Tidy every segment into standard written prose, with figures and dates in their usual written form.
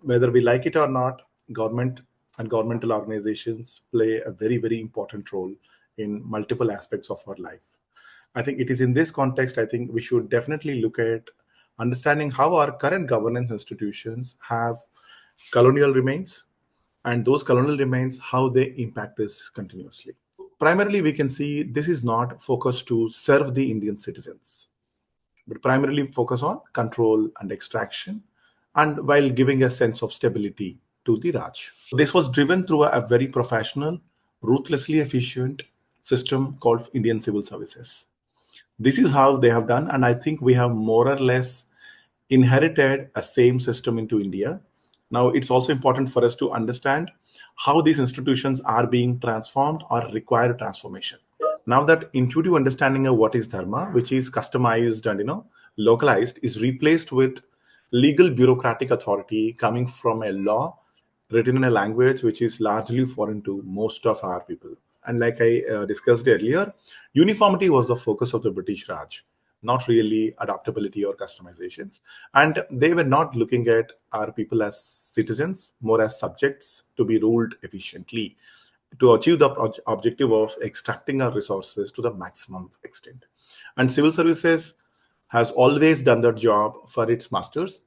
whether we like it or not, government and governmental organizations play a very, very important role in multiple aspects of our life. I think it is in this context, I think we should definitely look at understanding how our current governance institutions have colonial remains, and those colonial remains, how they impact us continuously. Primarily, we can see this is not focused to serve the Indian citizens, but primarily focus on control and extraction, and while giving a sense of stability to the Raj. This was driven through a very professional, ruthlessly efficient system called Indian Civil Services. This is how they have done, and I think we have more or less inherited a same system into India. Now, it's also important for us to understand how these institutions are being transformed or require transformation. Now that intuitive understanding of what is dharma, which is customized and localized, is replaced with legal bureaucratic authority coming from a law written in a language which is largely foreign to most of our people. And like I discussed earlier, uniformity was the focus of the British Raj, not really adaptability or customizations. And they were not looking at our people as citizens, more as subjects to be ruled efficiently, to achieve the objective of extracting our resources to the maximum extent. And civil services has always done that job for its masters,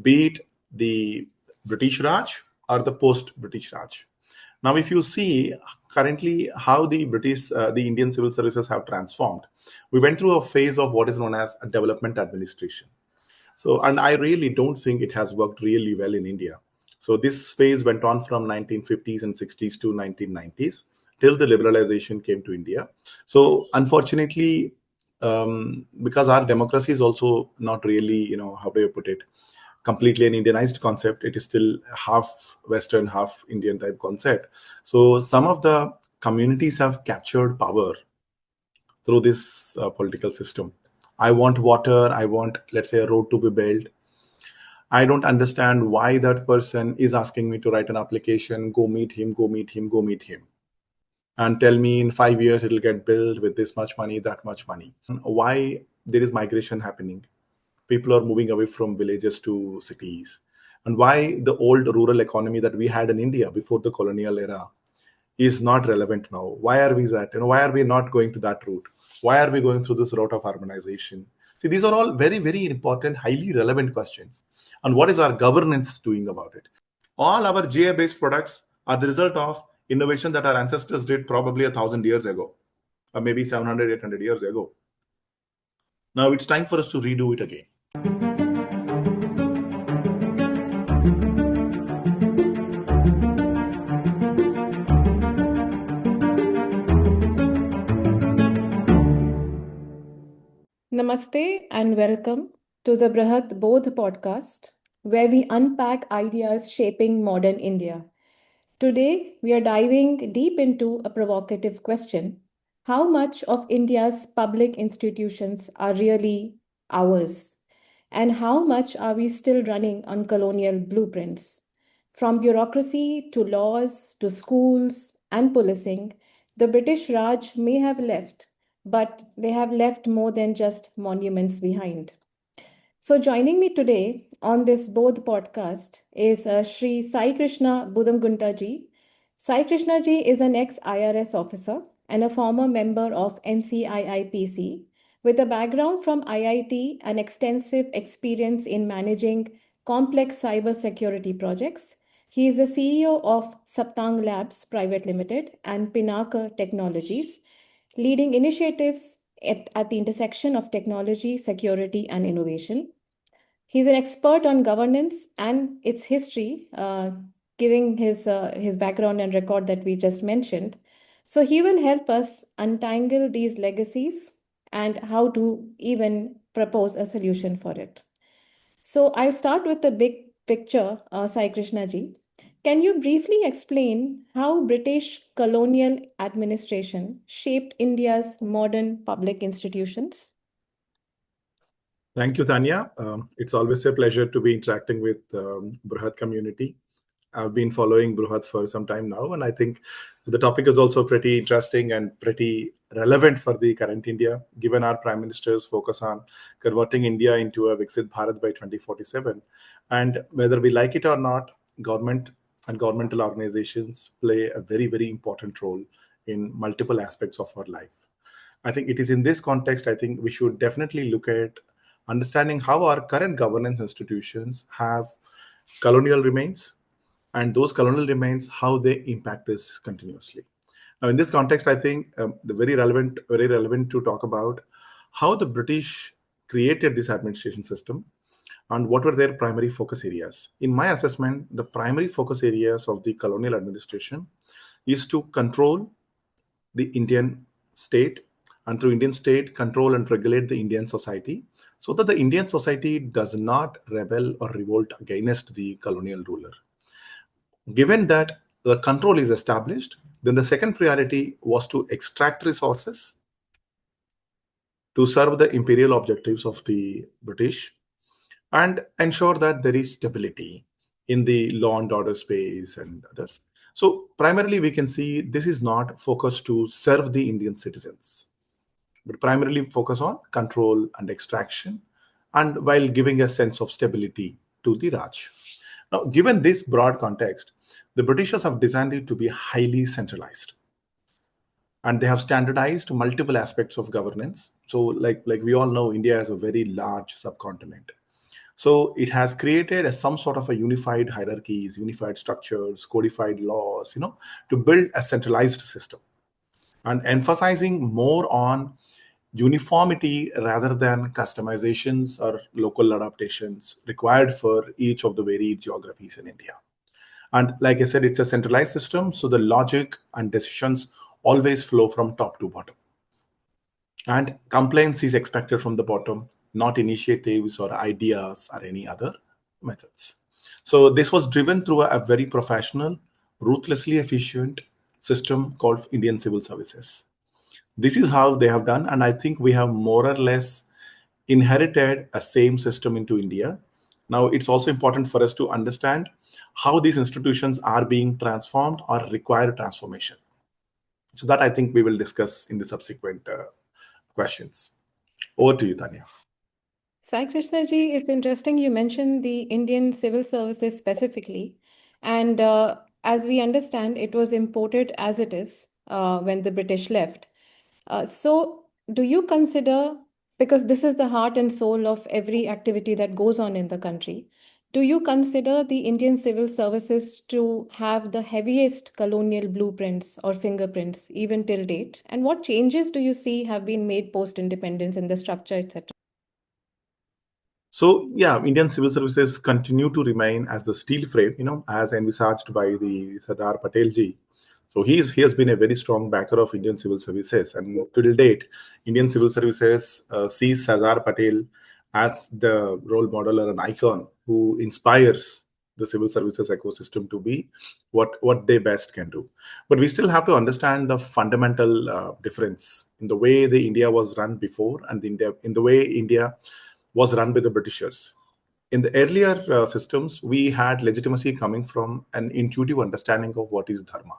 be it the British Raj or the post-British Raj. Now, if you see currently how the Indian civil services have transformed, we went through a phase of what is known as a development administration. So, and I really don't think it has worked really well in India. So this phase went on from 1950s and 60s to 1990s till the liberalization came to India. So unfortunately, because our democracy is also not really, how do you put it, completely an Indianized concept, it is still half Western, half Indian type concept. So some of the communities have captured power through this political system. I want water, I want, let's say, a road to be built. I don't understand why that person is asking me to write an application, go meet him, and tell me in 5 years it'll get built with this much money, that much money. Why there is migration happening? People are moving away from villages to cities. And why the old rural economy that we had in India before the colonial era is not relevant now? Why are we that? Why are we not going to that route? Why are we going through this route of urbanization? See, these are all very, very important, highly relevant questions. And what is our governance doing about it? All our GI-based products are the result of innovation that our ancestors did probably 1,000 years ago, or maybe 700, 800 years ago. Now it's time for us to redo it again. Namaste and welcome to the Brhat Bodha podcast, where we unpack ideas shaping modern India. Today, we are diving deep into a provocative question: how much of India's public institutions are really ours? And how much are we still running on colonial blueprints? From bureaucracy to laws to schools and policing, the British Raj may have left, but they have left more than just monuments behind. So, joining me today on this Bodh podcast is Sri Saikrishna Budamgunta-ji. Saikrishna-ji is an ex-IRS officer and a former member of NCIIPC with a background from IIT and extensive experience in managing complex cybersecurity projects. He is the CEO of Saptang Labs Private Limited and Pinaka Technologies, leading initiatives at the intersection of technology, security, and innovation. He's an expert on governance and its history, giving his background and record that we just mentioned. So he will help us untangle these legacies and how to even propose a solution for it. So I'll start with the big picture, Saikrishna ji. Can you briefly explain how British colonial administration shaped India's modern public institutions? Thank you, Tanya. It's always a pleasure to be interacting with Brhat community. I've been following Brhat for some time now, and I think the topic is also pretty interesting and pretty relevant for the current India, given our Prime Minister's focus on converting India into a Viksit Bharat by 2047. And whether we like it or not, government and governmental organizations play a very, very important role in multiple aspects of our life. I think it is in this context, I think we should definitely look at understanding how our current governance institutions have colonial remains, and those colonial remains, how they impact us continuously. Now, in this context, I think the very relevant to talk about how the British created this administration system and what were their primary focus areas. In my assessment, the primary focus areas of the colonial administration is to control the Indian state, and through Indian state, control and regulate the Indian society so that the Indian society does not rebel or revolt against the colonial ruler. Given that the control is established, then the second priority was to extract resources to serve the imperial objectives of the British and ensure that there is stability in the law and order space and others. So, primarily, we can see this is not focused to serve the Indian citizens, but primarily focus on control and extraction, and while giving a sense of stability to the Raj. Now, given this broad context, the Britishers have designed it to be highly centralized, and they have standardized multiple aspects of governance. So, like we all know, India is a very large subcontinent. So it has created some sort of a unified hierarchies, unified structures, codified laws, to build a centralized system and emphasizing more on uniformity rather than customizations or local adaptations required for each of the varied geographies in India. And like I said, it's a centralized system, so the logic and decisions always flow from top to bottom. And compliance is expected from the bottom, not initiatives or ideas or any other methods. So this was driven through a very professional, ruthlessly efficient system called Indian Civil Services. This is how they have done, and I think we have more or less inherited a same system into India. Now, it's also important for us to understand how these institutions are being transformed or require transformation. So that I think we will discuss in the subsequent questions. Over to you, Tanya. Sai Krishna ji, it's interesting you mentioned the Indian civil services specifically. And as we understand, it was imported as it is when the British left. So, do you consider, because this is the heart and soul of every activity that goes on in the country, do you consider the Indian civil services to have the heaviest colonial blueprints or fingerprints even till date? And what changes do you see have been made post independence in the structure, etc.? So yeah, Indian civil services continue to remain as the steel frame, as envisaged by the Sardar Patel ji. So he has been a very strong backer of Indian civil services, and till date, Indian civil services sees Sardar Patel as the role model or an icon who inspires the civil services ecosystem to be what they best can do. But we still have to understand the fundamental difference in the way the India was run before and in the way India was run by the Britishers. In the earlier systems, we had legitimacy coming from an intuitive understanding of what is dharma.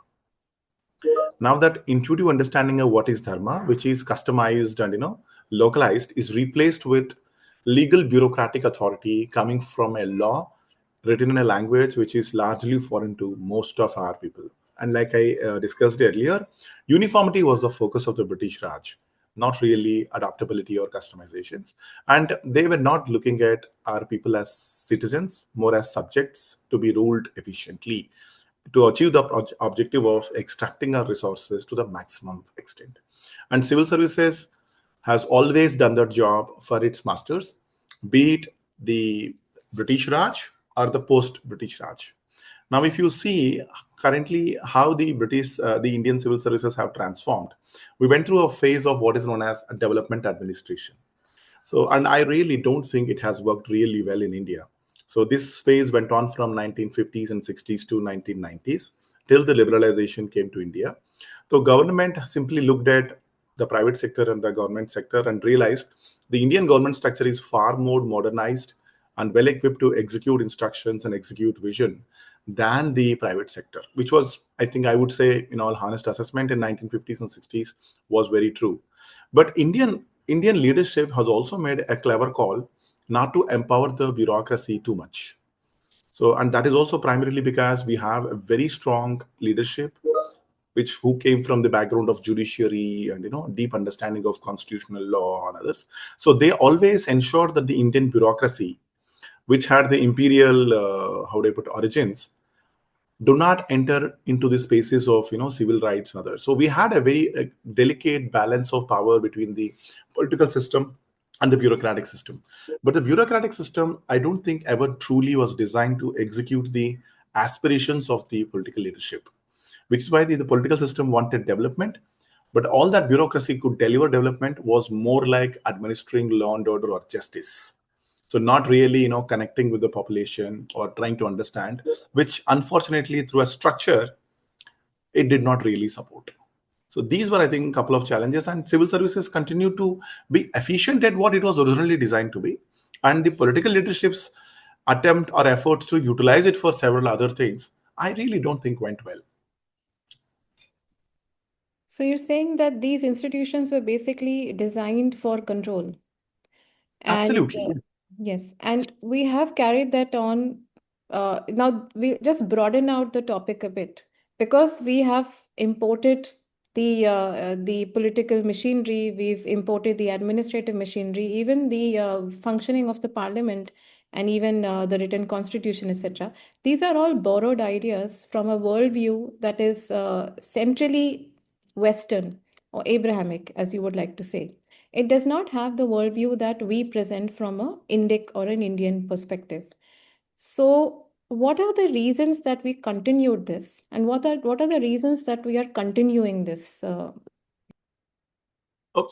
Now that intuitive understanding of what is dharma, which is customized and localized, is replaced with legal bureaucratic authority coming from a law written in a language which is largely foreign to most of our people. And like I discussed earlier, uniformity was the focus of the British Raj, not really adaptability or customizations. And they were not looking at our people as citizens, more as subjects to be ruled efficiently, to achieve the objective of extracting our resources to the maximum extent. And civil services has always done that job for its masters, be it the British Raj or the post-British Raj. Now, if you see currently how the Indian civil services have transformed, we went through a phase of what is known as a development administration. So, and I really don't think it has worked really well in India. So this phase went on from 1950s and 60s to 1990s till the liberalization came to India. So government simply looked at the private sector and the government sector and realized the Indian government structure is far more modernized and well equipped to execute instructions and execute vision than the private sector, which was, I think I would say, in all honest assessment in 1950s and 60s was very true. But Indian leadership has also made a clever call not to empower the bureaucracy too much. So, and that is also primarily because we have a very strong leadership, which who came from the background of judiciary and deep understanding of constitutional law and others. So they always ensured that the Indian bureaucracy, which had the imperial, how do I put, origins, do not enter into the spaces of civil rights and others. So we had a very delicate balance of power between the political system and the bureaucratic system. But the bureaucratic system, I don't think ever truly was designed to execute the aspirations of the political leadership, which is why the political system wanted development. But all that bureaucracy could deliver development was more like administering law and order or justice. So not really connecting with the population or trying to understand, which unfortunately through a structure it did not really support. So these were, I think, a couple of challenges, and civil services continue to be efficient at what it was originally designed to be, and the political leadership's attempt or efforts to utilize it for several other things, I really don't think went well. So you're saying that these institutions were basically designed for control. And Absolutely. yes, and we have carried that on. Now we just broaden out the topic a bit because we have imported the political machinery, we've imported the administrative machinery, even the functioning of the parliament, and even the written constitution, etc. These are all borrowed ideas from a worldview that is centrally Western or Abrahamic, as you would like to say. It does not have the worldview that we present from a Indic or an Indian perspective. So, what are the reasons that we continued this, and what are the reasons that we are continuing this? Oh,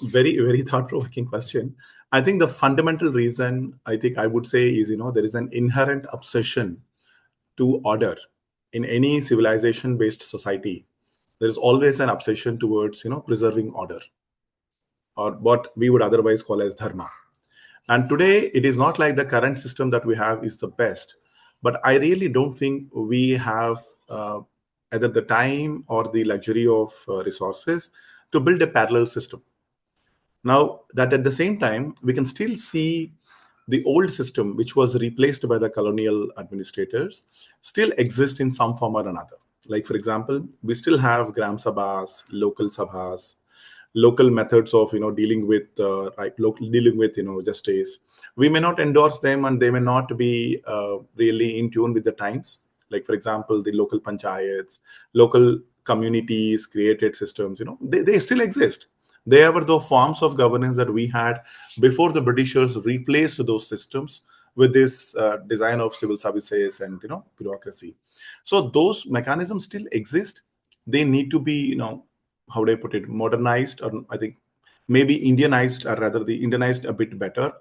very, very thought-provoking question. I think the fundamental reason, I think I would say, is there is an inherent obsession to order in any civilization-based society. There is always an obsession towards preserving order, or what we would otherwise call as dharma. And today, it is not like the current system that we have is the best, but I really don't think we have either the time or the luxury of resources to build a parallel system. Now, that at the same time, we can still see the old system, which was replaced by the colonial administrators, still exist in some form or another. Like, for example, we still have gram sabhas, local sabhas, local methods of dealing with dealing with justice. We may not endorse them, and they may not be really in tune with the times. Like, for example, the local panchayats, local communities created systems, they still exist. They were the forms of governance that we had before the Britishers replaced those systems with this design of civil services and bureaucracy. So those mechanisms still exist. They need to be how do I put it, modernized, or I think maybe Indianized, or rather the Indianized a bit better,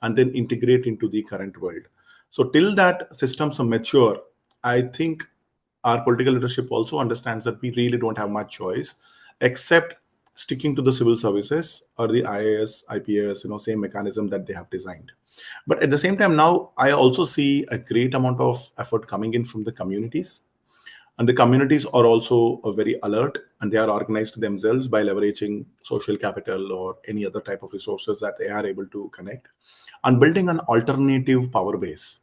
and then integrate into the current world. So till that systems are mature, I think our political leadership also understands that we really don't have much choice except sticking to the civil services or the IAS, IPS, same mechanism that they have designed. But at the same time, now I also see a great amount of effort coming in from the communities, and the communities are also very alert, and they are organized themselves by leveraging social capital or any other type of resources that they are able to connect, and building an alternative power base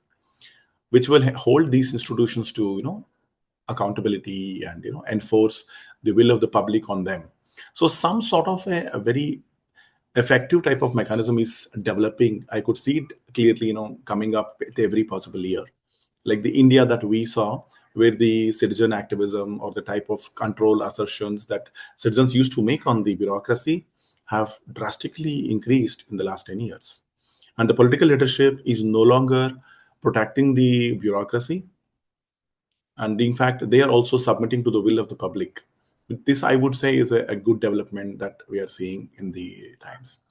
which will hold these institutions to accountability and enforce the will of the public on them. So some sort of a very effective type of mechanism is developing. I could see it clearly coming up with every possible year, like the India that we saw, where the citizen activism or the type of control assertions that citizens used to make on the bureaucracy have drastically increased in the last 10 years. And the political leadership is no longer protecting the bureaucracy, and in fact they are also submitting to the will of the public. This, I would say, is a good development that we are seeing in the times.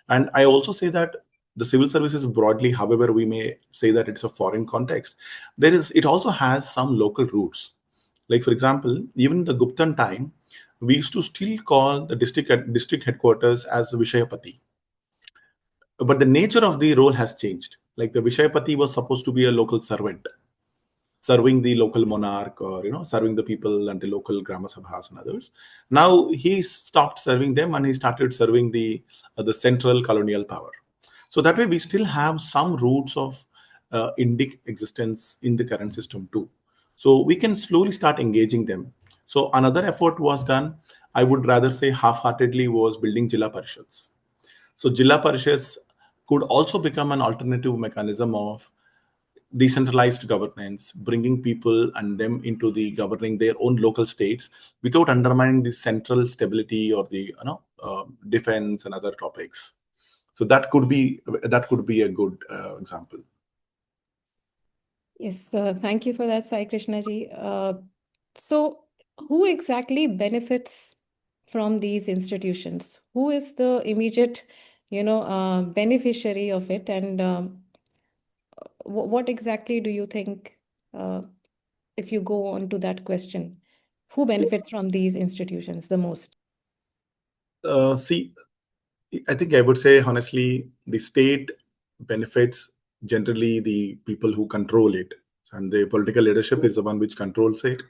And I also say that the civil services broadly, however we may say that it's a foreign context, it also has some local roots. Like, for example, even in the Guptan time, we used to still call the district headquarters as Vishayapati, but the nature of the role has changed. Like, the Vishayapati was supposed to be a local servant, serving the local monarch, or serving the people and the local grama sabhas and others. Now he stopped serving them, and he started serving the central colonial power. So that way we still have some roots of indic existence in the current system too. So we can slowly start engaging them. So another effort was done, I would rather say half-heartedly, was building Jilla Parishads. So Jilla Parishads could also become an alternative mechanism of decentralized governance, bringing people and them into the governing their own local states without undermining the central stability or the defense and other topics. So that could be a good example. Yes, thank you for that, Saikrishna ji. So, who exactly benefits from these institutions? Who is the immediate, beneficiary of it? And what exactly do you think, uh, if you go on to that question, who benefits from these institutions the most? See, I think I would say honestly, the state benefits generally the people who control it, and the political leadership is the one which controls it,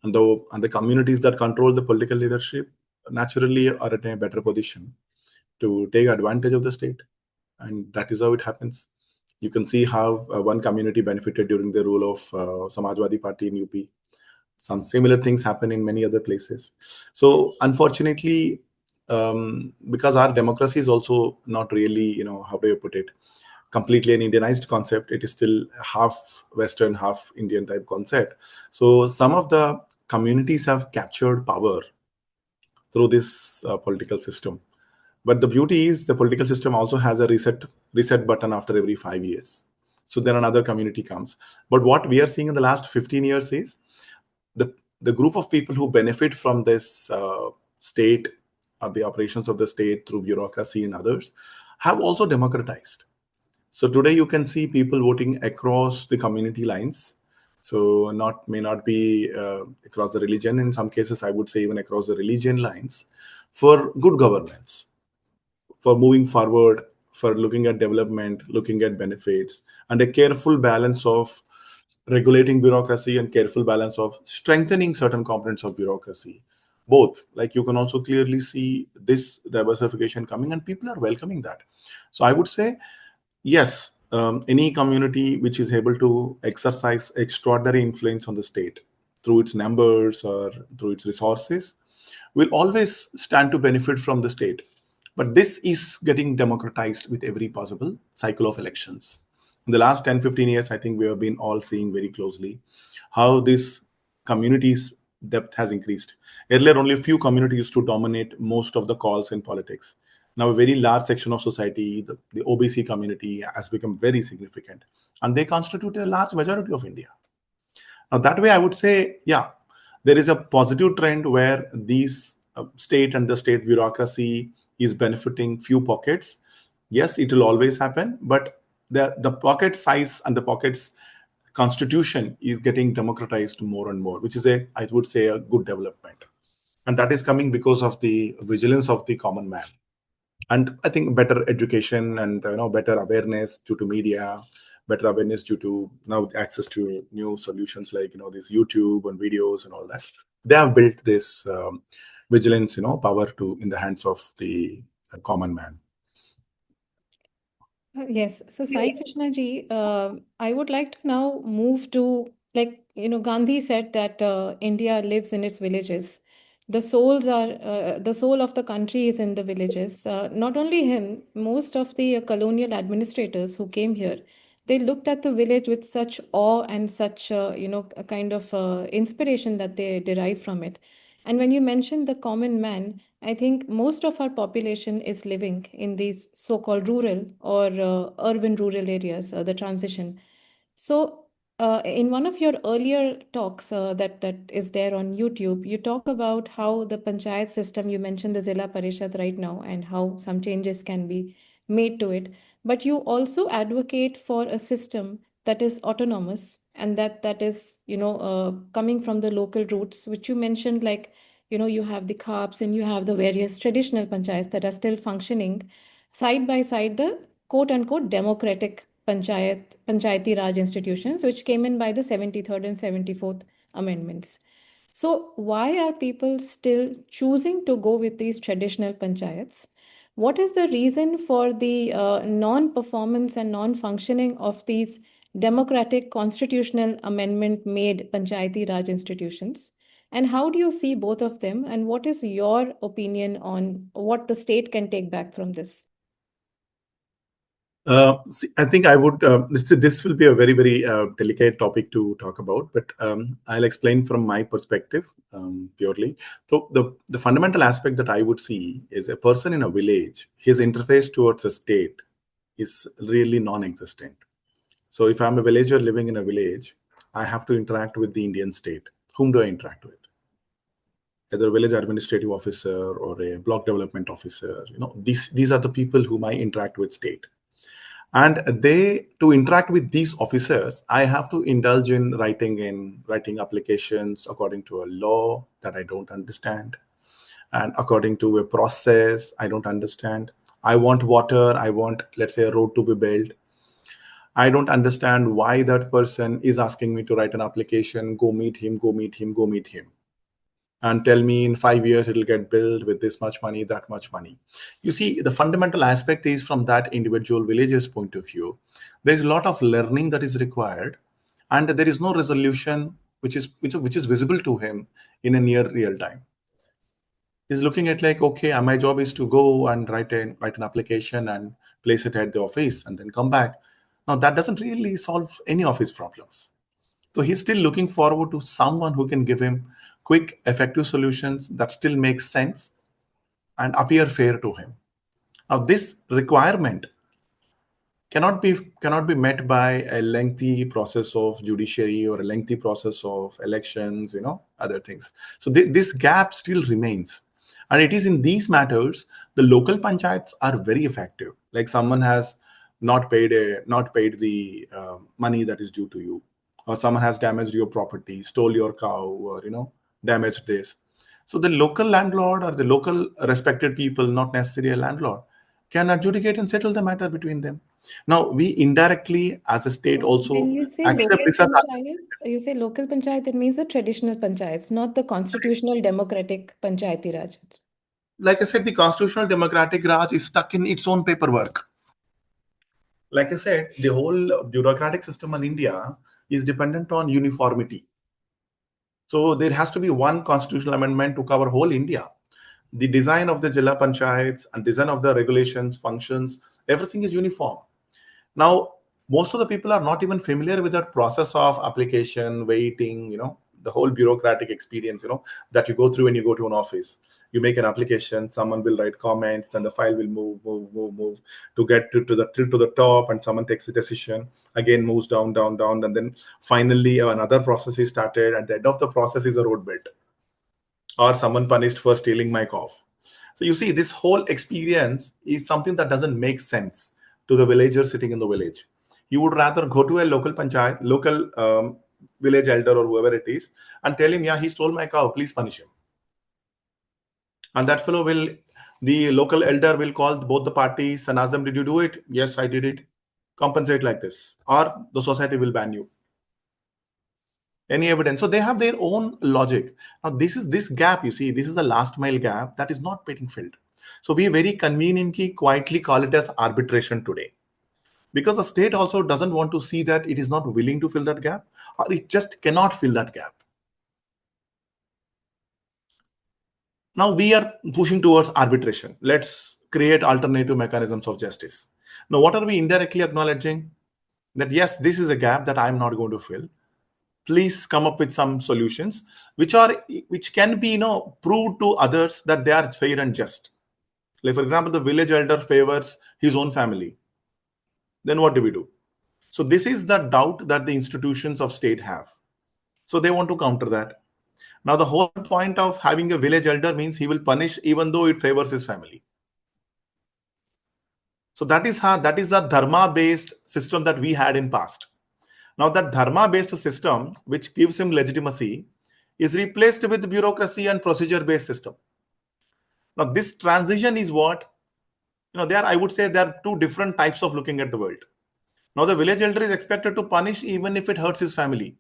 and the communities that control the political leadership naturally are in a better position to take advantage of the state, and that is how it happens. You can see how one community benefited during the rule of Samajwadi Party in UP. Some similar things happen in many other places. So unfortunately, because our democracy is also not really, how do you put it, completely an Indianized concept. It is still half Western, half Indian type concept. So some of the communities have captured power through this political system. But the beauty is the political system also has a reset button after every 5 years. So then another community comes. But what we are seeing in the last 15 years is the the group of people who benefit from this state, the operations of the state through bureaucracy and others, have also democratized. So today you can see people voting across the community lines. So not may not be across the religion. In some cases, I would say even across the religion lines, for good governance, for moving forward, for looking at development, looking at benefits, and a careful balance of regulating bureaucracy and careful balance of strengthening certain components of bureaucracy. Both, like you can also clearly see this diversification coming, and people are welcoming that. So I would say, yes, any community which is able to exercise extraordinary influence on the state through its numbers or through its resources will always stand to benefit from the state. But this is getting democratized with every possible cycle of elections. In the last 10, 15 years, I think we have been all seeing very closely how this community's depth has increased. Earlier, only a few communities used to dominate most of the calls in politics. Now, a very large section of society, the OBC community, has become very significant, and they constitute a large majority of India. Now, that way, I would say, yeah, there is a positive trend where these state and the state bureaucracy is benefiting few pockets. Yes, it will always happen, but the pocket size and the pockets constitution is getting democratized more and more, which is I would say, a good development. And that is coming because of the vigilance of the common man, and I think better education and better awareness due to media, better awareness due to now access to new solutions like this YouTube and videos and all that. They have built this vigilance, power to in the hands of the common man. Yes. So, Sai Krishna ji, I would like to now move to, like, Gandhi said that India lives in its villages. The soul of the country is in the villages. Not only him, most of the colonial administrators who came here, they looked at the village with such awe and such, a kind of inspiration that they derive from it. And when you mention the common man, I think most of our population is living in these so-called rural or urban rural areas, the transition. So, in one of your earlier talks that is there on YouTube, you talk about how the panchayat system, you mentioned the Zilla Parishad right now, and how some changes can be made to it. But you also advocate for a system that is autonomous and that is, coming from the local roots, which you mentioned, like, you have the CARPs and you have the various traditional panchayats that are still functioning side by side the quote unquote democratic panchayati Raj institutions, which came in by the 73rd and 74th amendments. So, why are people still choosing to go with these traditional panchayats? What is the reason for the non performance and non functioning of these democratic constitutional amendment made Panchayati Raj institutions? And how do you see both of them? And what is your opinion on what the state can take back from this? I think I would. This will be a very very delicate topic to talk about, but I'll explain from my perspective purely. So the fundamental aspect that I would see is a person in a village. His interface towards a state is really non-existent. So if I'm a villager living in a village, I have to interact with the Indian state. Whom do I interact with? Either a village administrative officer or a block development officer. These are the people whom I interact with state. And they, to interact with these officers, I have to indulge in writing applications according to a law that I don't understand, and according to a process I don't understand. I want water, I want, let's say, a road to be built. I don't understand why that person is asking me to write an application, go meet him, go meet him, go meet him, and tell me in 5 years it'll get built with this much money, that much money. You see, the fundamental aspect is from that individual villager's point of view, there's a lot of learning that is required, and there is no resolution which is visible to him in a near real time. He's looking at like, okay, my job is to go and write an application and place it at the office and then come back. Now that doesn't really solve any of his problems. So he's still looking forward to someone who can give him quick, effective solutions that still make sense and appear fair to him. Now, this requirement cannot be met by a lengthy process of judiciary or a lengthy process of elections, other things. So this gap still remains. And it is in these matters, the local panchayats are very effective. Like someone has not paid the money that is due to you, or someone has damaged your property, stole your cow, or damaged this. So the local landlord or the local respected people, not necessarily a landlord, can adjudicate and settle the matter between them. Now we indirectly, as a state, When also you say accept local this as panchayat, you say local panchayat, it means the traditional panchayats, not the constitutional democratic panchayati raj. like I said, the constitutional democratic Raj is stuck in its own paperwork. Like I said, the whole bureaucratic system in India is dependent on uniformity. So there has to be one constitutional amendment to cover whole India. The design of the Jilla Panchayats and design of the regulations, functions, everything is uniform. Now, most of the people are not even familiar with that process of application, waiting, the whole bureaucratic experience, that you go through when you go to an office. You make an application, someone will write comments, then the file will move to get to the top, and someone takes a decision, again moves down, down, down, and then finally another process is started. At the end of the process is a road built, or someone punished for stealing my cow. So you see, this whole experience is something that doesn't make sense to the villager sitting in the village. You would rather go to a local panchayat, local village elder or whoever it is, and tell him, yeah, he stole my cow, please punish him. And that fellow the local elder will call both the parties and ask them, did you do it? Yes, I did it. Compensate like this. Or the society will ban you. Any evidence? So they have their own logic. Now this gap, you see, this is a last mile gap that is not getting filled. So we very conveniently quietly call it as arbitration today, because the state also doesn't want to see that it is not willing to fill that gap, or it just cannot fill that gap. Now we are pushing towards arbitration. Let's create alternative mechanisms of justice. Now what are we indirectly acknowledging? That yes, this is a gap that I'm not going to fill. Please come up with some solutions which can be proved to others that they are fair and just. Like for example, the village elder favors his own family. Then what do we do? So this is the doubt that the institutions of state have. So they want to counter that. Now the whole point of having a village elder means he will punish even though it favors his family. So that is the dharma based system that we had in past. Now that dharma-based system, which gives him legitimacy, is replaced with bureaucracy and procedure-based system. Now this transition is what, I would say there are two different types of looking at the world. Now the village elder is expected to punish even if it hurts his family.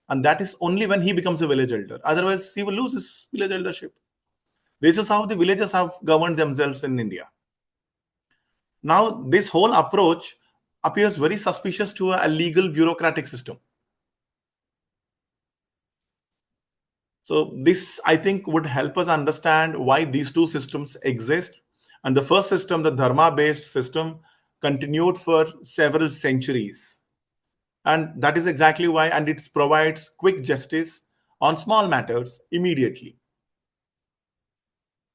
And that is only when he becomes a village elder. Otherwise, he will lose his village eldership. This is how the villages have governed themselves in India. Now, this whole approach appears very suspicious to a legal bureaucratic system. So this, I think, would help us understand why these two systems exist. And the first system, the dharma-based system, continued for several centuries. And that is exactly why, and it provides quick justice on small matters immediately.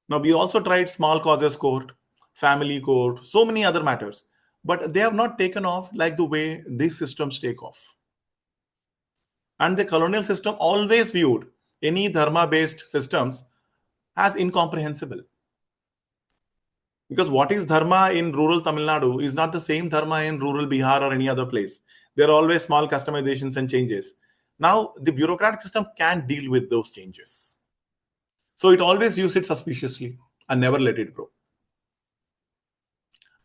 Now, we also tried small causes court, family court, so many other matters, but they have not taken off like the way these systems take off. And the colonial system always viewed any dharma based systems as incomprehensible. Because what is dharma in rural Tamil Nadu is not the same dharma in rural Bihar or any other place. There are always small customizations and changes. Now, the bureaucratic system can deal with those changes. So it always views it suspiciously and never let it grow.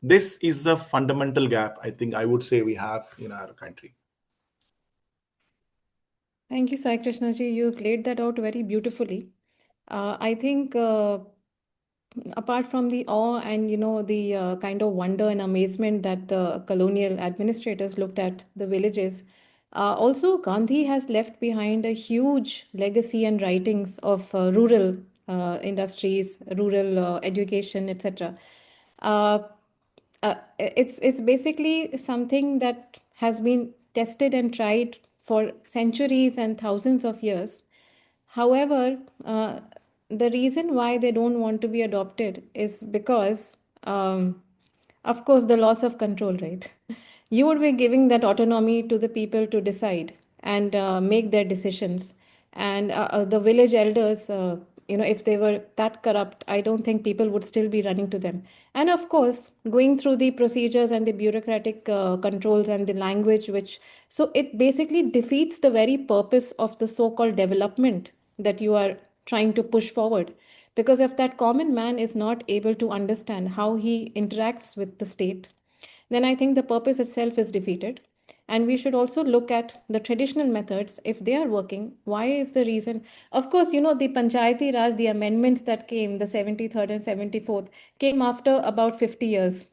This is the fundamental gap, I think I would say, we have in our country. Thank you, Saikrishna ji. You've laid that out very beautifully. I think apart from the awe and the kind of wonder and amazement that the colonial administrators looked at the villages, also Gandhi has left behind a huge legacy and writings of rural industries, rural education, etc. Uh, it's basically something that has been tested and tried for centuries and thousands of years. However, the reason why they don't want to be adopted is because, of course, the loss of control, right? You would be giving that autonomy to the people to decide and make their decisions. And the village elders, if they were that corrupt, I don't think people would still be running to them. And of course, going through the procedures and the bureaucratic controls and the language, so it basically defeats the very purpose of the so called development that you are trying to push forward. Because if that common man is not able to understand how he interacts with the state, then I think the purpose itself is defeated. And we should also look at the traditional methods. If they are working, why is the reason? Of course, the Panchayati Raj, the amendments that came, the 73rd and 74th, came after about 50 years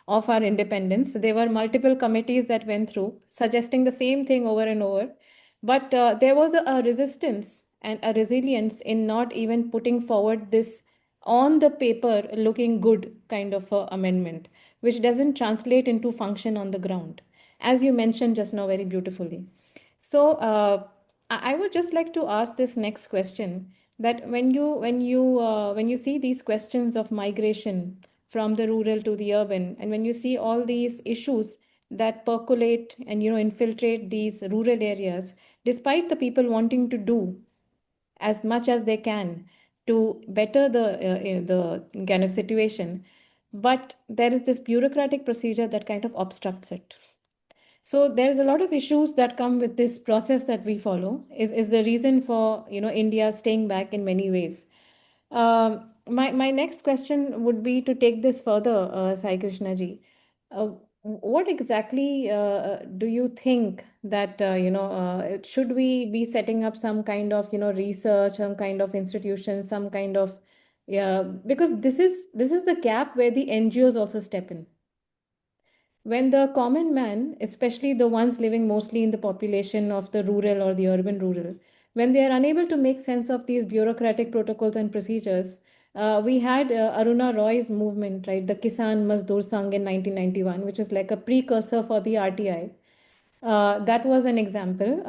of our independence. There were multiple committees that went through suggesting the same thing over and over. But there was a resistance and a resilience in not even putting forward this on the paper looking good kind of amendment, which doesn't translate into function on the ground, as you mentioned just now very beautifully. So I would just like to ask this next question, that when you see these questions of migration from the rural to the urban, and when you see all these issues that percolate and infiltrate these rural areas, despite the people wanting to do as much as they can to better the kind of situation, but there is this bureaucratic procedure that kind of obstructs it. So there's a lot of issues that come with this process that we follow, is the reason for India staying back in many ways. My next question would be to take this further, Sai Krishna ji. What exactly do you think that should we be setting up some kind of research, some kind of institution, some kind of, yeah, because this is the gap where the NGOs also step in. When the common man, especially the ones living mostly in the population of the rural or the urban rural, when they are unable to make sense of these bureaucratic protocols and procedures, we had Aruna Roy's movement, right, the Kisan Mazdoor Sangh in 1991, which is like a precursor for the RTI. That was an example.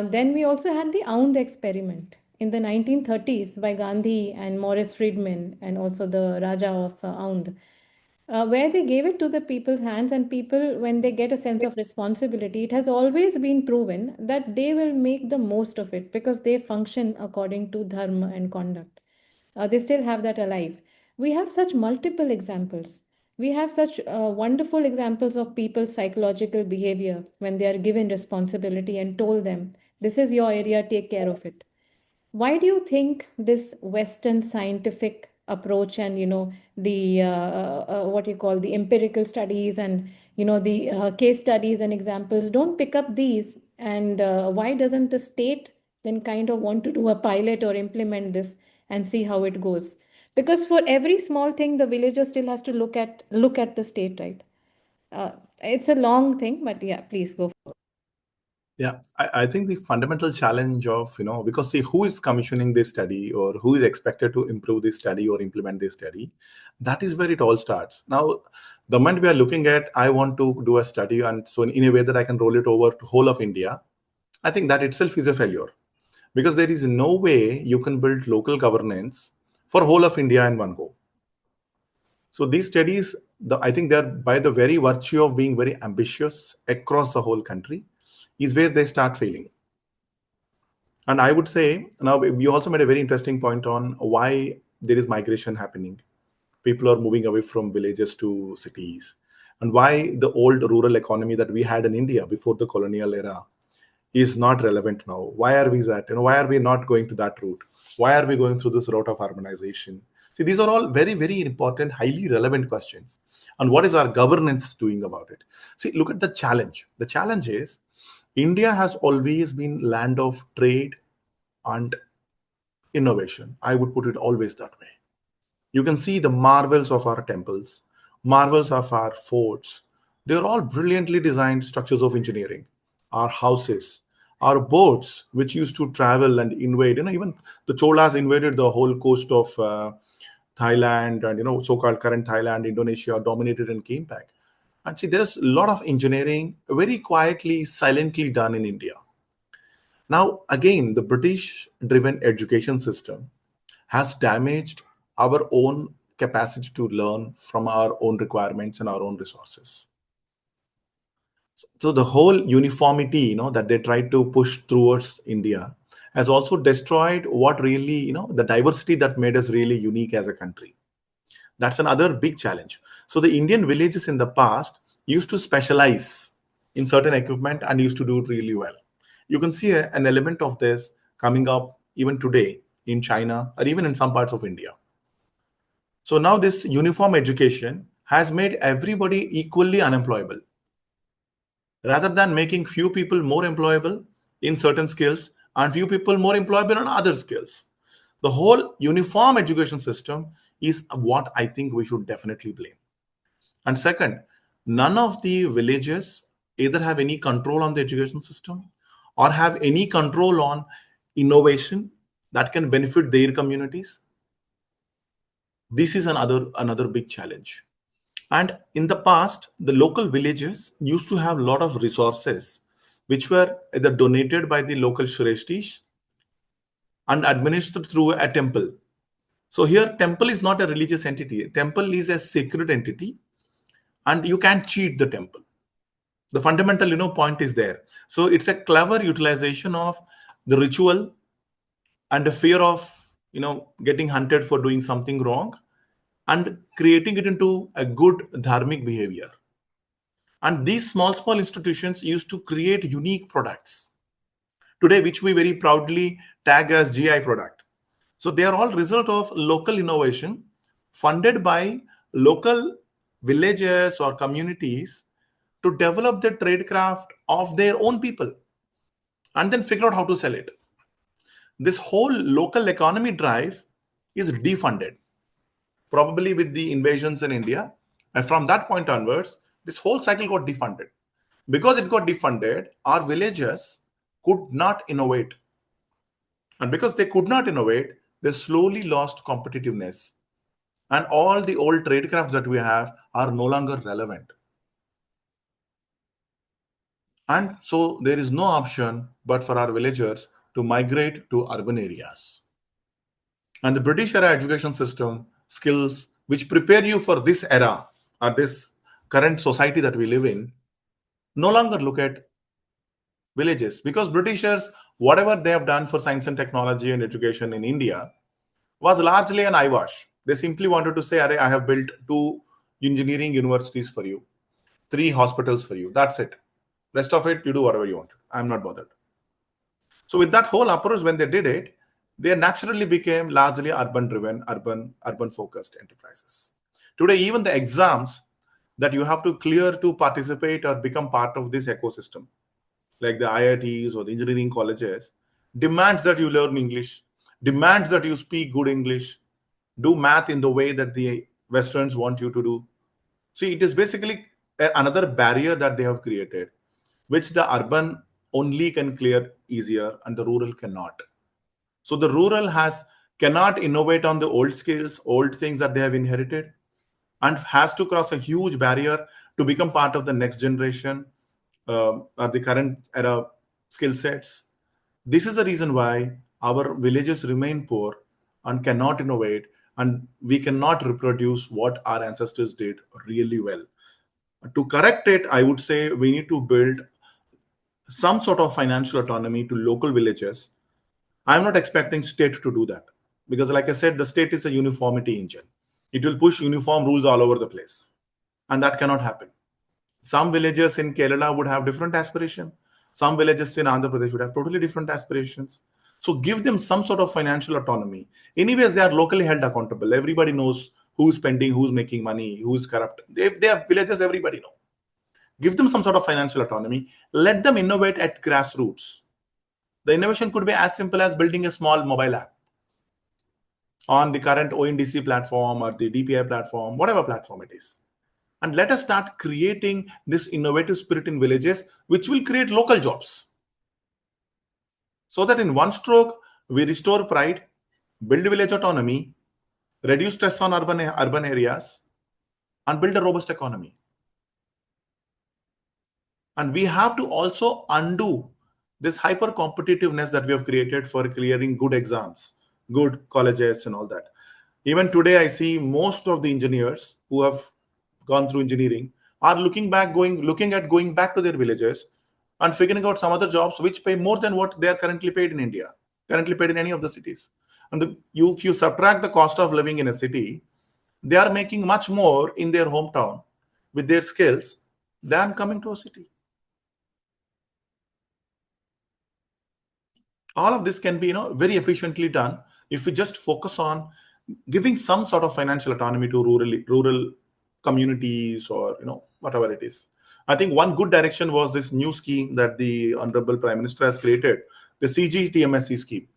Then we also had the Aund experiment in the 1930s by Gandhi and Morris Friedman and also the Raja of Aund, where they gave it to the people's hands, and people, when they get a sense of responsibility, it has always been proven that they will make the most of it because they function according to dharma and conduct. They still have that alive. We have such multiple examples. We have such wonderful examples of people's psychological behavior when they are given responsibility and told them, this is your area, take care of it. Why do you think this Western scientific approach and the what you call the empirical studies and the case studies and examples don't pick up these, and why doesn't the state then kind of want to do a pilot or implement this and see how it goes? Because for every small thing the villager still has to look at the state, right? It's a long thing, but yeah, please go. Yeah, I think the fundamental challenge of, because see, who is commissioning this study or who is expected to improve this study or implement this study, that is where it all starts. Now, the moment we are looking at, I want to do a study, and so in a way that I can roll it over to whole of India, I think that itself is a failure because there is no way you can build local governance for whole of India in one go. So these studies, I think they're by the very virtue of being very ambitious across the whole country, is where they start failing. And I would say now we also made a very interesting point on why there is migration happening. People are moving away from villages to cities, and why the old rural economy that we had in India before the colonial era is not relevant now. Why are we that? Why are we not going to that route? Why are we going through this route of urbanization? See, these are all very, very important, highly relevant questions. And what is our governance doing about it? See, look at the challenge. The challenge is India has always been land of trade and innovation. I would put it always that way. You can see the marvels of our temples, marvels of our forts. They're all brilliantly designed structures of engineering. Our houses, our boats, which used to travel and invade. Even the Cholas invaded the whole coast of Thailand and so-called current Thailand, Indonesia, dominated and came back. And see, there's a lot of engineering very quietly, silently done in India. Now, again, the British-driven education system has damaged our own capacity to learn from our own requirements and our own resources. So the whole uniformity, that they tried to push towards India has also destroyed what really, the diversity that made us really unique as a country. That's another big challenge. So the Indian villages in the past used to specialize in certain equipment and used to do it really well. You can see an element of this coming up even today in China or even in some parts of India. So now this uniform education has made everybody equally unemployable. Rather than making few people more employable in certain skills and few people more employable on other skills. The whole uniform education system is what I think we should definitely blame. And second, none of the villages either have any control on the education system or have any control on innovation that can benefit their communities. This is another big challenge. And in the past, the local villages used to have a lot of resources which were either donated by the local shreshtis and administered through a temple. So here, temple is not a religious entity. Temple is a sacred entity, and you can't cheat the temple. The fundamental, point is there. So it's a clever utilization of the ritual and the fear of, getting hunted for doing something wrong and creating it into a good dharmic behavior. And these small institutions used to create unique products today, which we very proudly tag as GI product. So they are all result of local innovation funded by local villages or communities to develop the trade craft of their own people and then figure out how to sell it. This whole local economy drive is defunded, probably with the invasions in India. And from that point onwards, this whole cycle got defunded. Because it got defunded, our villages could not innovate. And because they could not innovate, they slowly lost competitiveness. And all the old trade crafts that we have are no longer relevant. And so there is no option but for our villagers to migrate to urban areas. And the British era education system skills which prepare you for this era or this current society that we live in no longer look at villages, because Britishers, whatever they have done for science and technology and education in India, was largely an eyewash. They simply wanted to say, I have built 2 engineering universities for you, 3 hospitals for you. That's it. Rest of it, you do whatever you want. I'm not bothered. So with that whole approach, when they did it, they naturally became largely urban-driven, urban-focused enterprises. Today, even the exams that you have to clear to participate or become part of this ecosystem, like the IITs or the engineering colleges, demands that you learn English, demands that you speak good English, do math in the way that the Westerns want you to do. See, it is basically another barrier that they have created, which the urban only can clear easier and the rural cannot. So the rural has cannot innovate on the old skills, old things that they have inherited, and has to cross a huge barrier to become part of the next generation, or the current era skill sets. This is the reason why our villages remain poor and cannot innovate, and we cannot reproduce what our ancestors did really well. To correct it, I would say we need to build some sort of financial autonomy to local villages. I'm not expecting state to do that because, like I said, the state is a uniformity engine. It will push uniform rules all over the place, and that cannot happen. Some villages in Kerala would have different aspiration. Some villages in Andhra Pradesh would have totally different aspirations. So give them some sort of financial autonomy. Anyways, they are locally held accountable. Everybody knows who's spending, who's making money, who's corrupt. If they are villages, everybody know. Give them some sort of financial autonomy. Let them innovate at grassroots. The innovation could be as simple as building a small mobile app on the current ONDC platform or the DPI platform, whatever platform it is. And let us start creating this innovative spirit in villages, which will create local jobs. So that in one stroke, we restore pride, build village autonomy, reduce stress on urban areas, and build a robust economy. And we have to also undo this hyper competitiveness that we have created for clearing good exams, good colleges, and all that. Even today, I see most of the engineers who have gone through engineering are looking at going back to their villages and figuring out some other jobs which pay more than what they are currently paid in India, currently paid in any of the cities. And if you subtract the cost of living in a city, they are making much more in their hometown with their skills than coming to a city. All of this can be very efficiently done if we just focus on giving some sort of financial autonomy to rural communities, or whatever it is. I think one good direction was this new scheme that the honorable prime minister has created, the CGTMSC scheme,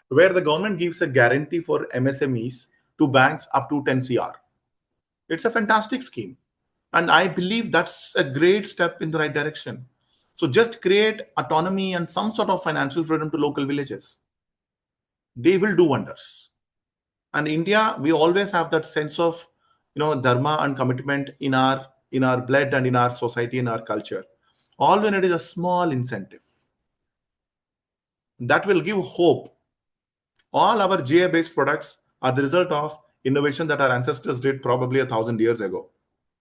where the government gives a guarantee for MSMEs to banks up to 10 cr. It's a fantastic scheme, and I believe that's a great step in the right direction. So just create autonomy and some sort of financial freedom to local villages. They will do wonders. And India, we always have that sense of dharma and commitment in our blood and in our society, in our culture. All when it is a small incentive that will give hope. All our GA based products are the result of innovation that our ancestors did probably 1,000 years ago,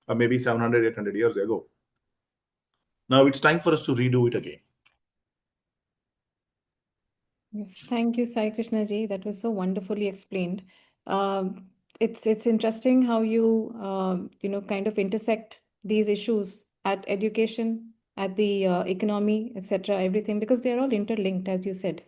or maybe 700, 800 years ago. Now it's time for us to redo it again. Yes, thank you, Sai Krishna ji. That was so wonderfully explained. It's interesting how you kind of intersect these issues at education, at the economy, etc. Everything, because they are all interlinked, as you said.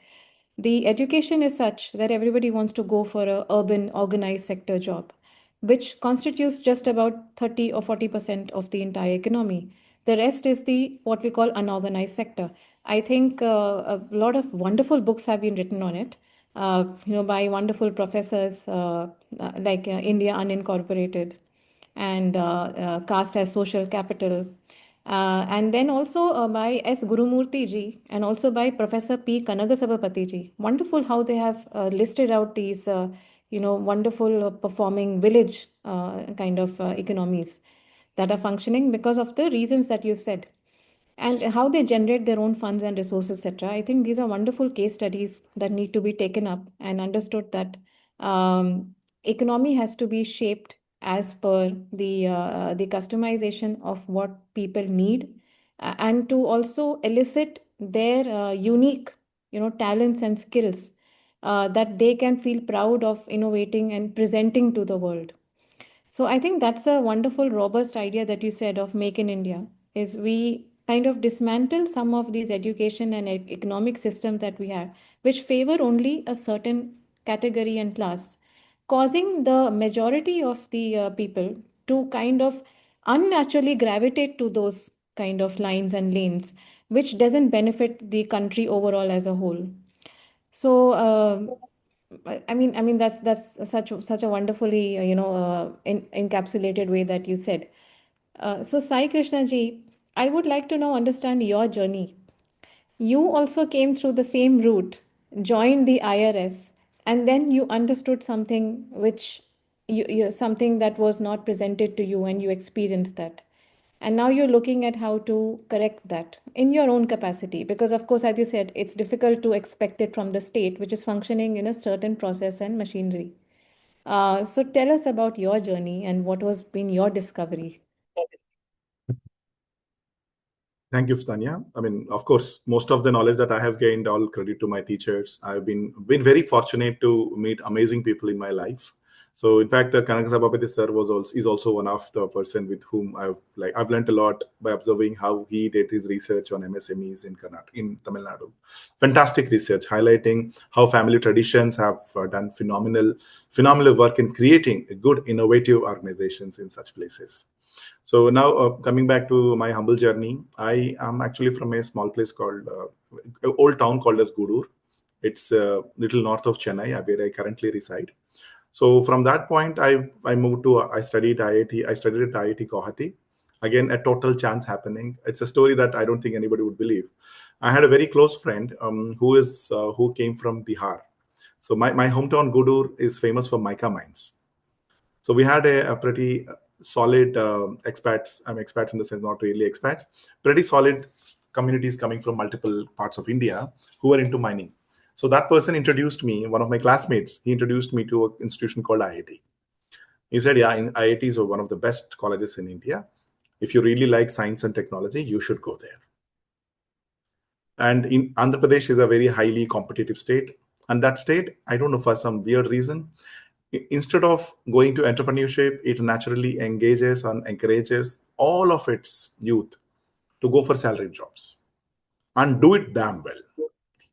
The education is such that everybody wants to go for a urban organized sector job, which constitutes just about 30 or 40% of the entire economy. The rest is the what we call unorganized sector. I think a lot of wonderful books have been written on it, by wonderful professors like India Unincorporated and Caste as Social Capital. And then also by S. Gurumurthy ji and also by Professor P. Kanagasabapati ji. Wonderful how they have listed out these, wonderful performing village kind of economies that are functioning because of the reasons that you've said, and how they generate their own funds and resources, etc. I think these are wonderful case studies that need to be taken up and understood that economy has to be shaped as per the customization of what people need, and to also elicit their unique talents and skills that they can feel proud of innovating and presenting to the world. So I think that's a wonderful, robust idea that you said of Make in India, is we kind of dismantle some of these education and economic systems that we have, which favor only a certain category and class, causing the majority of the people to kind of unnaturally gravitate to those kind of lines and lanes, which doesn't benefit the country overall as a whole. So, I mean that's such a wonderfully encapsulated way that you said. So Saikrishna ji, I would like to now understand your journey. You also came through the same route, joined the IRS, and then you understood something which something that was not presented to you, and you experienced that. And now you're looking at how to correct that in your own capacity. Because, of course, as you said, it's difficult to expect it from the state, which is functioning in a certain process and machinery. So tell us about your journey and what was been your discovery. Thank you, Tanya. I mean, of course, most of the knowledge that I have gained, all credit to my teachers. I've been very fortunate to meet amazing people in my life. So, in fact, Kanaka Sabapati sir is also one of the person with whom I've learned a lot by observing how he did his research on MSMEs in in Tamil Nadu. Fantastic research highlighting how family traditions have done phenomenal work in creating good innovative organizations in such places. So now, coming back to my humble journey, I am actually from a small place called old town called as Gudur. It's a little north of Chennai, where I currently reside. So from that point, I moved to I studied IIT. I studied at IIT Guwahati. Again, a total chance happening. It's a story that I don't think anybody would believe. I had a very close friend who came from Bihar. So my hometown Gudur is famous for mica mines. So we had a pretty solid expats. I'm expats in the sense, not really expats. Pretty solid communities coming from multiple parts of India who were into mining. So that person introduced me. One of my classmates, he introduced me to an institution called IIT. He said, "Yeah, IITs are one of the best colleges in India. If you really like science and technology, you should go there." And in Andhra Pradesh is a very highly competitive state. And that state, I don't know, for some weird reason, instead of going to entrepreneurship, it naturally engages and encourages all of its youth to go for salary jobs and do it damn well.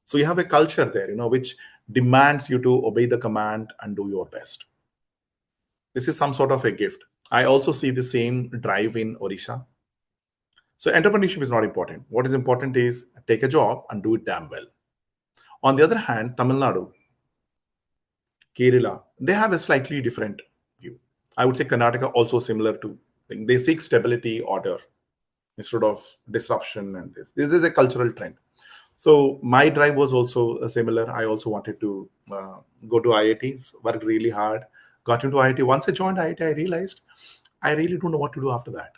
So you have a culture there, which demands you to obey the command and do your best. This is some sort of a gift. I also see the same drive in Odisha. So entrepreneurship is not important. What is important is take a job and do it damn well. On the other hand, Tamil Nadu, Kerala, they have a slightly different view. I would say Karnataka also similar to, they seek stability, order instead of disruption, and this is a cultural trend. So my drive was also similar. I also wanted to go to IITs, worked really hard, got into IIT. Once I joined IIT, I realized I really don't know what to do after that.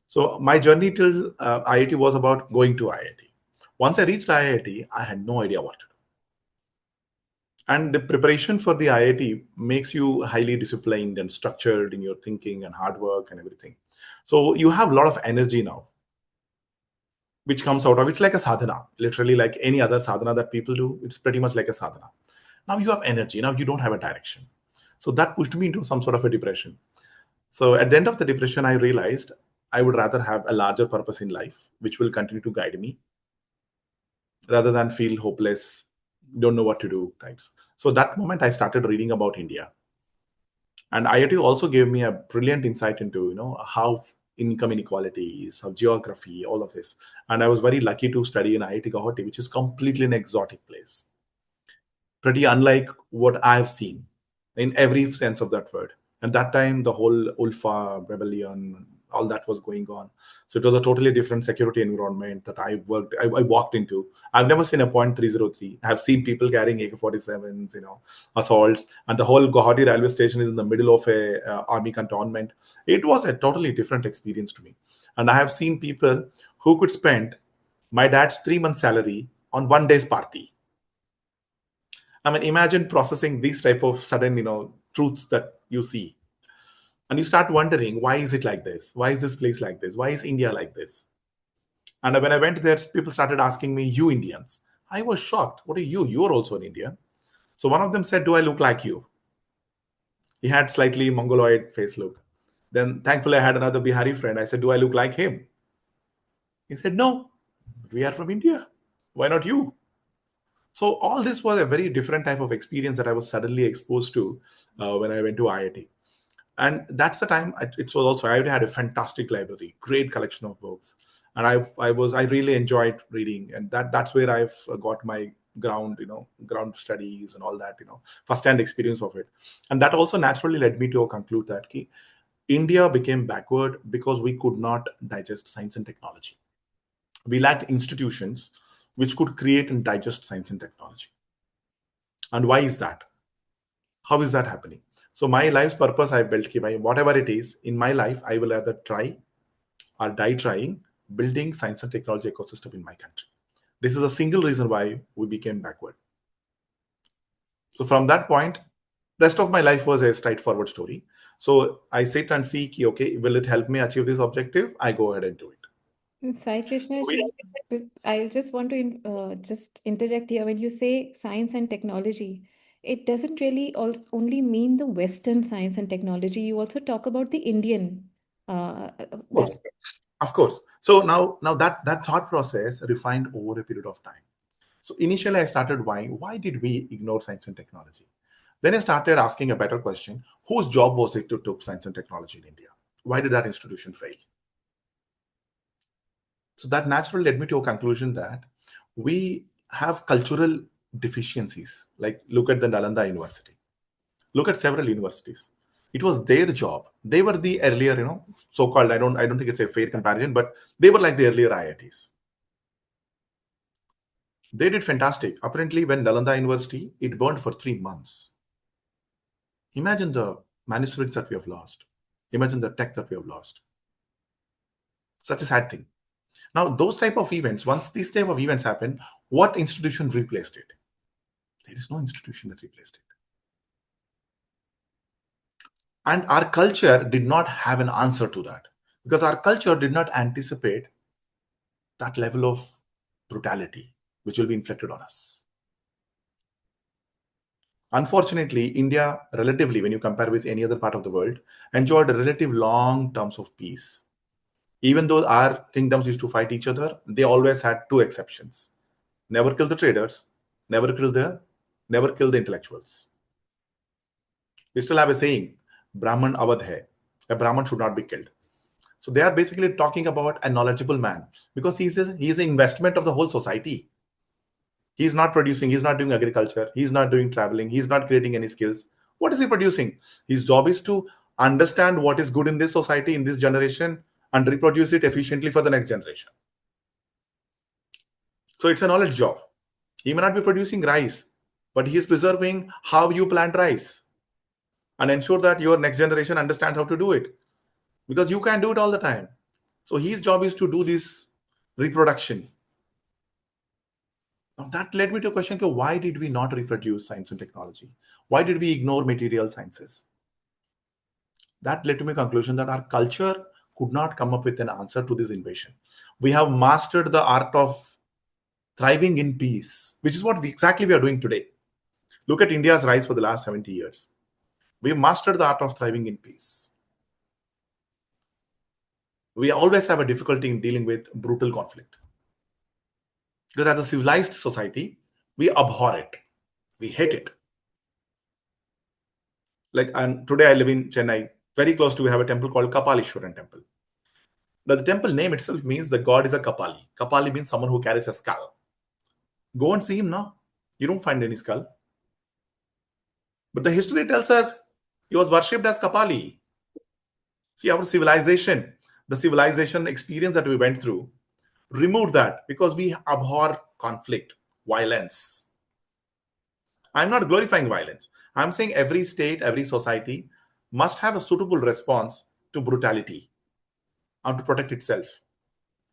So my journey till IIT was about going to IIT. Once I reached IIT, I had no idea what to do. And the preparation for the IIT makes you highly disciplined and structured in your thinking and hard work and everything. So you have a lot of energy now, which comes out of it's like a sadhana, literally like any other sadhana that people do. It's pretty much like a sadhana. Now you have energy. Now you don't have a direction. So that pushed me into some sort of a depression. So at the end of the depression, I realized I would rather have a larger purpose in life, which will continue to guide me rather than feel hopeless, don't know what to do types. So that moment I started reading about India. And IIT also gave me a brilliant insight into, how income inequalities, how geography, all of this. And I was very lucky to study in IIT Guwahati, which is completely an exotic place. Pretty unlike what I've seen in every sense of that word. And that time, the whole Ulfa rebellion, all that was going on. So it was a totally different security environment that I walked into. I've never seen a point 303. I've seen people carrying AK-47s, assaults, and the whole Guwahati railway station is in the middle of a army cantonment. It was a totally different experience to me. And I have seen people who could spend my dad's 3 month salary on one day's party. I mean, imagine processing these type of sudden, truths that you see. And you start wondering, why is it like this? Why is this place like this? Why is India like this? And when I went there, people started asking me, you Indians. I was shocked. What are you? You're also an Indian. So one of them said, do I look like you? He had slightly mongoloid face look. Then thankfully I had another Bihari friend. I said, do I look like him? He said, no, we are from India. Why not you? So all this was a very different type of experience that I was suddenly exposed to when I went to IIT. And that's the time it was also, I had a fantastic library, great collection of books. And I really enjoyed reading. And that's where I've got my ground studies and all that, first-hand experience of it. And that also naturally led me to conclude that key. India became backward because we could not digest science and technology. We lacked institutions which could create and digest science and technology. And why is that? How is that happening? So my life's purpose I built, whatever it is in my life, I will either try or die trying building science and technology ecosystem in my country. This is a single reason why we became backward. So from that point, rest of my life was a straightforward story. So I sit and see, okay, will it help me achieve this objective? I go ahead and do it. Sai So Krishna we, ji, I just want to just interject here. When you say science and technology, it doesn't really only mean the Western science and technology. You also talk about the Indian. of That course, of course. So now that thought process refined over a period of time. So initially I started why did we ignore science and technology? Then I started asking a better question: whose job was it to take science and technology in India? Why did that institution fail? So that naturally led me to a conclusion that we have cultural deficiencies. Like look at the Nalanda University. Look at several universities. It was their job. They were the earlier, so-called. I don't think it's a fair comparison, but they were like the earlier IITs. They did fantastic. Apparently, when Nalanda University, it burned for 3 months. Imagine the manuscripts that we have lost. Imagine the tech that we have lost. Such a sad thing. Now, those type of events, once these type of events happen, what institution replaced it? There is no institution that replaced it. And our culture did not have an answer to that because our culture did not anticipate that level of brutality which will be inflicted on us. Unfortunately, India, relatively, when you compare with any other part of the world, enjoyed a relative long terms of peace. Even though our kingdoms used to fight each other, they always had two exceptions: never kill the traders, never kill the intellectuals. We still have a saying, Brahman Awadh hai. A Brahman should not be killed. So they are basically talking about a knowledgeable man because he is an investment of the whole society. He's not producing, he's not doing agriculture, he's not doing traveling, he's not creating any skills. What is he producing? His job is to understand what is good in this society, in this generation, and reproduce it efficiently for the next generation. So it's a knowledge job. He may not be producing rice, but he is preserving how you plant rice and ensure that your next generation understands how to do it because you can do it all the time. So his job is to do this reproduction. Now that led me to a question: why did we not reproduce science and technology? Why did we ignore material sciences? That led to my conclusion that our culture could not come up with an answer to this invasion. We have mastered the art of thriving in peace, which is what exactly we are doing today. Look at India's rise for the last 70 years. We have mastered the art of thriving in peace. We always have a difficulty in dealing with brutal conflict. Because as a civilized society, we abhor it. We hate it. Like, and today I live in Chennai. Very close to, we have a temple called Kapalishwaran temple. Now, the temple name itself means the god is a Kapali. Kapali means someone who carries a skull. Go and see him now. You don't find any skull. But the history tells us he was worshipped as Kapali. See, our civilization, the civilization experience that we went through, removed that because we abhor conflict, violence. I'm not glorifying violence. I'm saying every state, every society must have a suitable response to brutality and to protect itself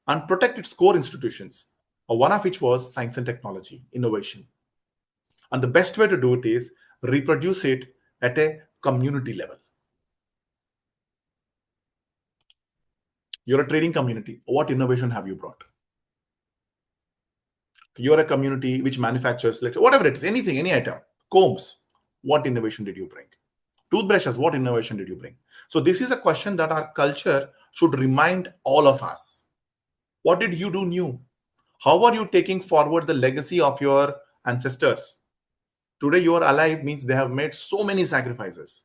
and protect its core institutions, one of which was science and technology, innovation. And the best way to do it is reproduce it at a community level. You're a trading community. What innovation have you brought? You're a community which manufactures, let's say, whatever it is, anything, any item, combs. What innovation did you bring? Toothbrushes, what innovation did you bring? So this is a question that our culture should remind all of us. What did you do new? How are you taking forward the legacy of your ancestors? Today you are alive means they have made so many sacrifices.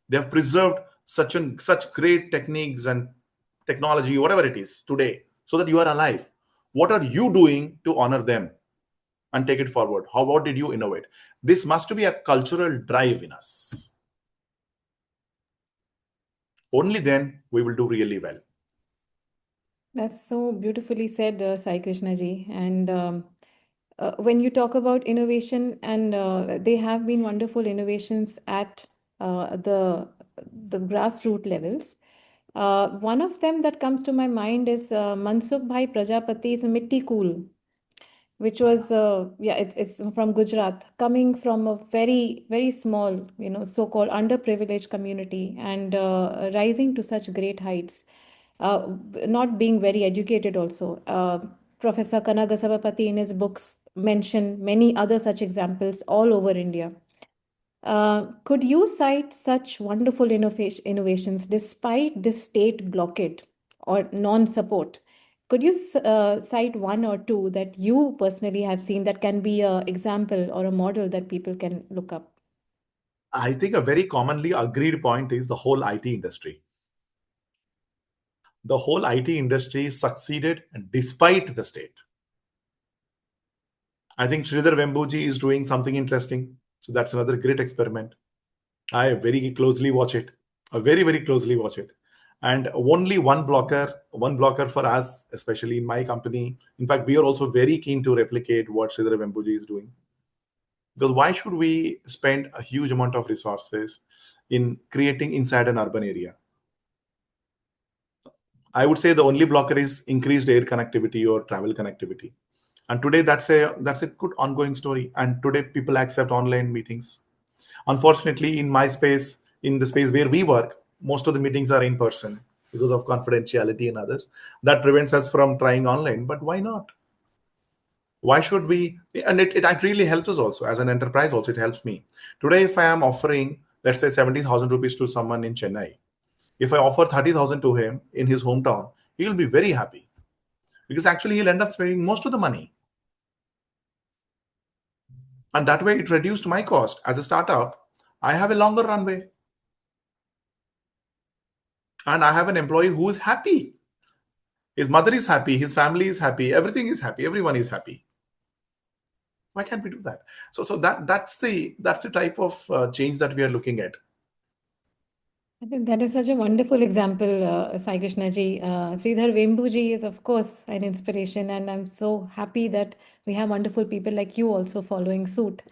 They have preserved such great techniques and technology, whatever it is today, so that you are alive. What are you doing to honor them and take it forward? What did you innovate? This must be a cultural drive in us. Only then we will do really well. That's so beautifully said, Sai Krishna ji. And when you talk about innovation, and they have been wonderful innovations at the grassroots levels. One of them that comes to my mind is Mansukh Bhai Prajapati's Mitti Cool, which was it's from Gujarat, coming from a very small, so-called underprivileged community, and rising to such great heights, uh, not being very educated also. Professor Kanaga Sabapati in his books mention many other such examples all over India. Could you cite such wonderful innovations despite this state blockade or non support? Could you cite one or two that you personally have seen that can be an example or a model that people can look up? I think a very commonly agreed point is the whole IT industry. The whole IT industry succeeded despite the state. I think Sridhar Vembu is doing something interesting. So that's another great experiment. I very closely watch it. I very closely watch it. And only one blocker for us, especially in my company. In fact, we are also very keen to replicate what Sridhar Vembu is doing. Because why should we spend a huge amount of resources in creating inside an urban area? I would say the only blocker is increased air connectivity or travel connectivity. And today that's a good ongoing story. And today people accept online meetings. Unfortunately, in my space, in the space where we work, most of the meetings are in person because of confidentiality and others. That prevents us from trying online. But why not? Why should we? And it really helps us also as an enterprise. Also, it helps me today. If I am offering, let's say, 70,000 rupees to someone in Chennai, if I offer 30,000 to him in his hometown, he will be very happy because actually he'll end up spending most of the money. And that way it reduced my cost. As a startup, I have a longer runway and I have an employee who is happy. His mother is happy, his family is happy, everything is happy, everyone is happy. Why can't we do that? So that's the type of change that we are looking at. I think that is such a wonderful example, Sai Krishna ji. Sridhar Vembu ji is, of course, an inspiration, and I'm so happy that we have wonderful people like you also following suit.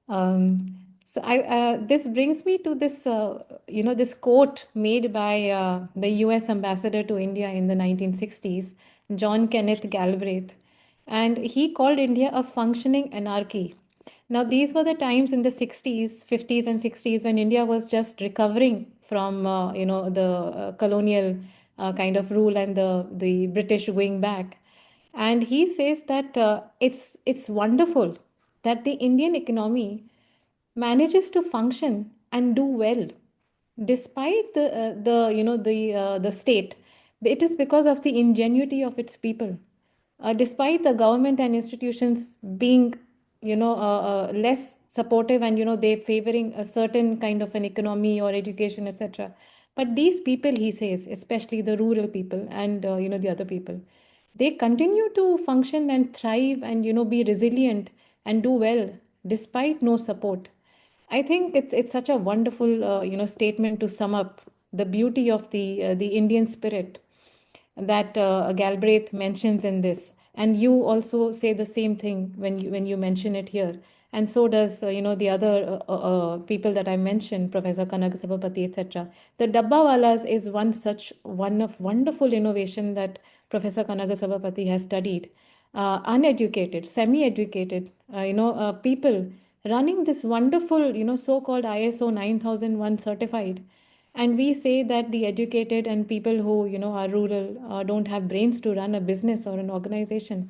This brings me to this quote made by the U.S. ambassador to India in the 1960s, John Kenneth Galbraith, and he called India a functioning anarchy. Now, these were the times in the 60s, 50s, and 60s when India was just recovering from, the colonial kind of rule and the British going back. And he says that it's wonderful that the Indian economy manages to function and do well despite the state. It is because of the ingenuity of its people, despite the government and institutions being less supportive, and they favoring a certain kind of an economy or education, etc. But these people, he says, especially the rural people and the other people, they continue to function and thrive and be resilient and do well despite no support. I think it's such a wonderful statement to sum up the beauty of the Indian spirit that Galbraith mentions in this, and you also say the same thing when you mention it here, and so does the other people that I mentioned, Professor Kanag Sabapati, etc. The Dabbawalas is one of wonderful innovation that Professor Kanag Sabapati has studied. Uneducated, semi-educated, people running this wonderful, so-called ISO 9001 certified, and we say that the educated and people who are rural don't have brains to run a business or an organization.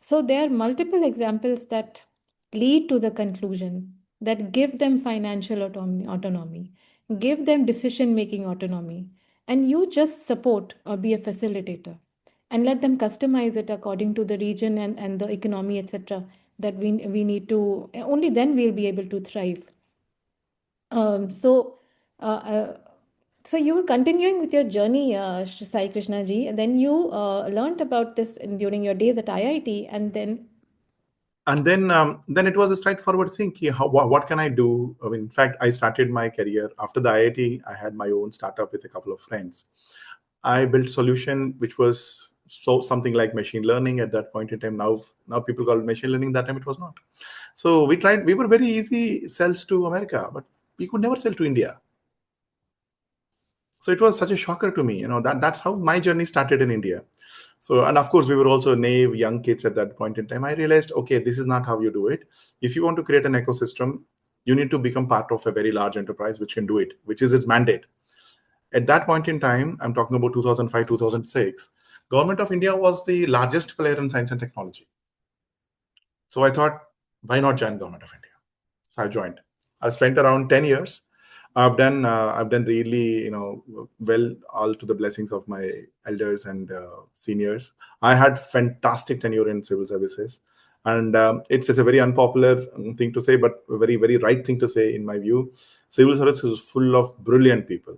So there are multiple examples that lead to the conclusion that give them financial autonomy, give them decision making autonomy, and you just support or be a facilitator and let them customize it according to the region and the economy, etc. That we need to, only then we'll be able to thrive. Um, so, uh, uh, so you were continuing with your journey, Sai Krishna ji, and then you learned about this during your days at IIT, and then. And then it was a straightforward thing. What can I do? I mean, in fact, I started my career after the IIT. I had my own startup with a couple of friends. I built a solution which was something like machine learning at that point in time. Now people call it machine learning. That time it was not. So we tried. We were very easy sells to America, but we could never sell to India. So it was such a shocker to me. That's how my journey started in India. So, and of course, we were also naive young kids at that point in time. I realized, okay, this is not how you do it. If you want to create an ecosystem, you need to become part of a very large enterprise which can do it, which is its mandate. At that point in time, I'm talking about 2005, 2006, Government of India was the largest player in science and technology. So I thought, why not join Government of India? So I joined. I spent around 10 years. I've done really, well, all to the blessings of my elders and seniors. I had fantastic tenure in civil services, and it's a very unpopular thing to say, but a very, very right thing to say in my view. Civil services is full of brilliant people.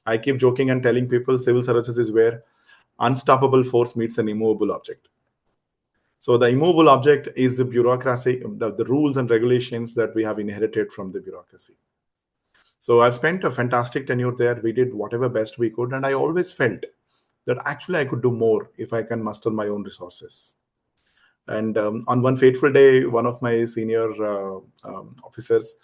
I keep joking and telling people civil services is where unstoppable force meets an immovable object. So the immovable object is the bureaucracy, the rules and regulations that we have inherited from the bureaucracy. So I've spent a fantastic tenure there. We did whatever best we could, and I always felt that actually I could do more if I can muster my own resources. And on one fateful day, one of my senior officers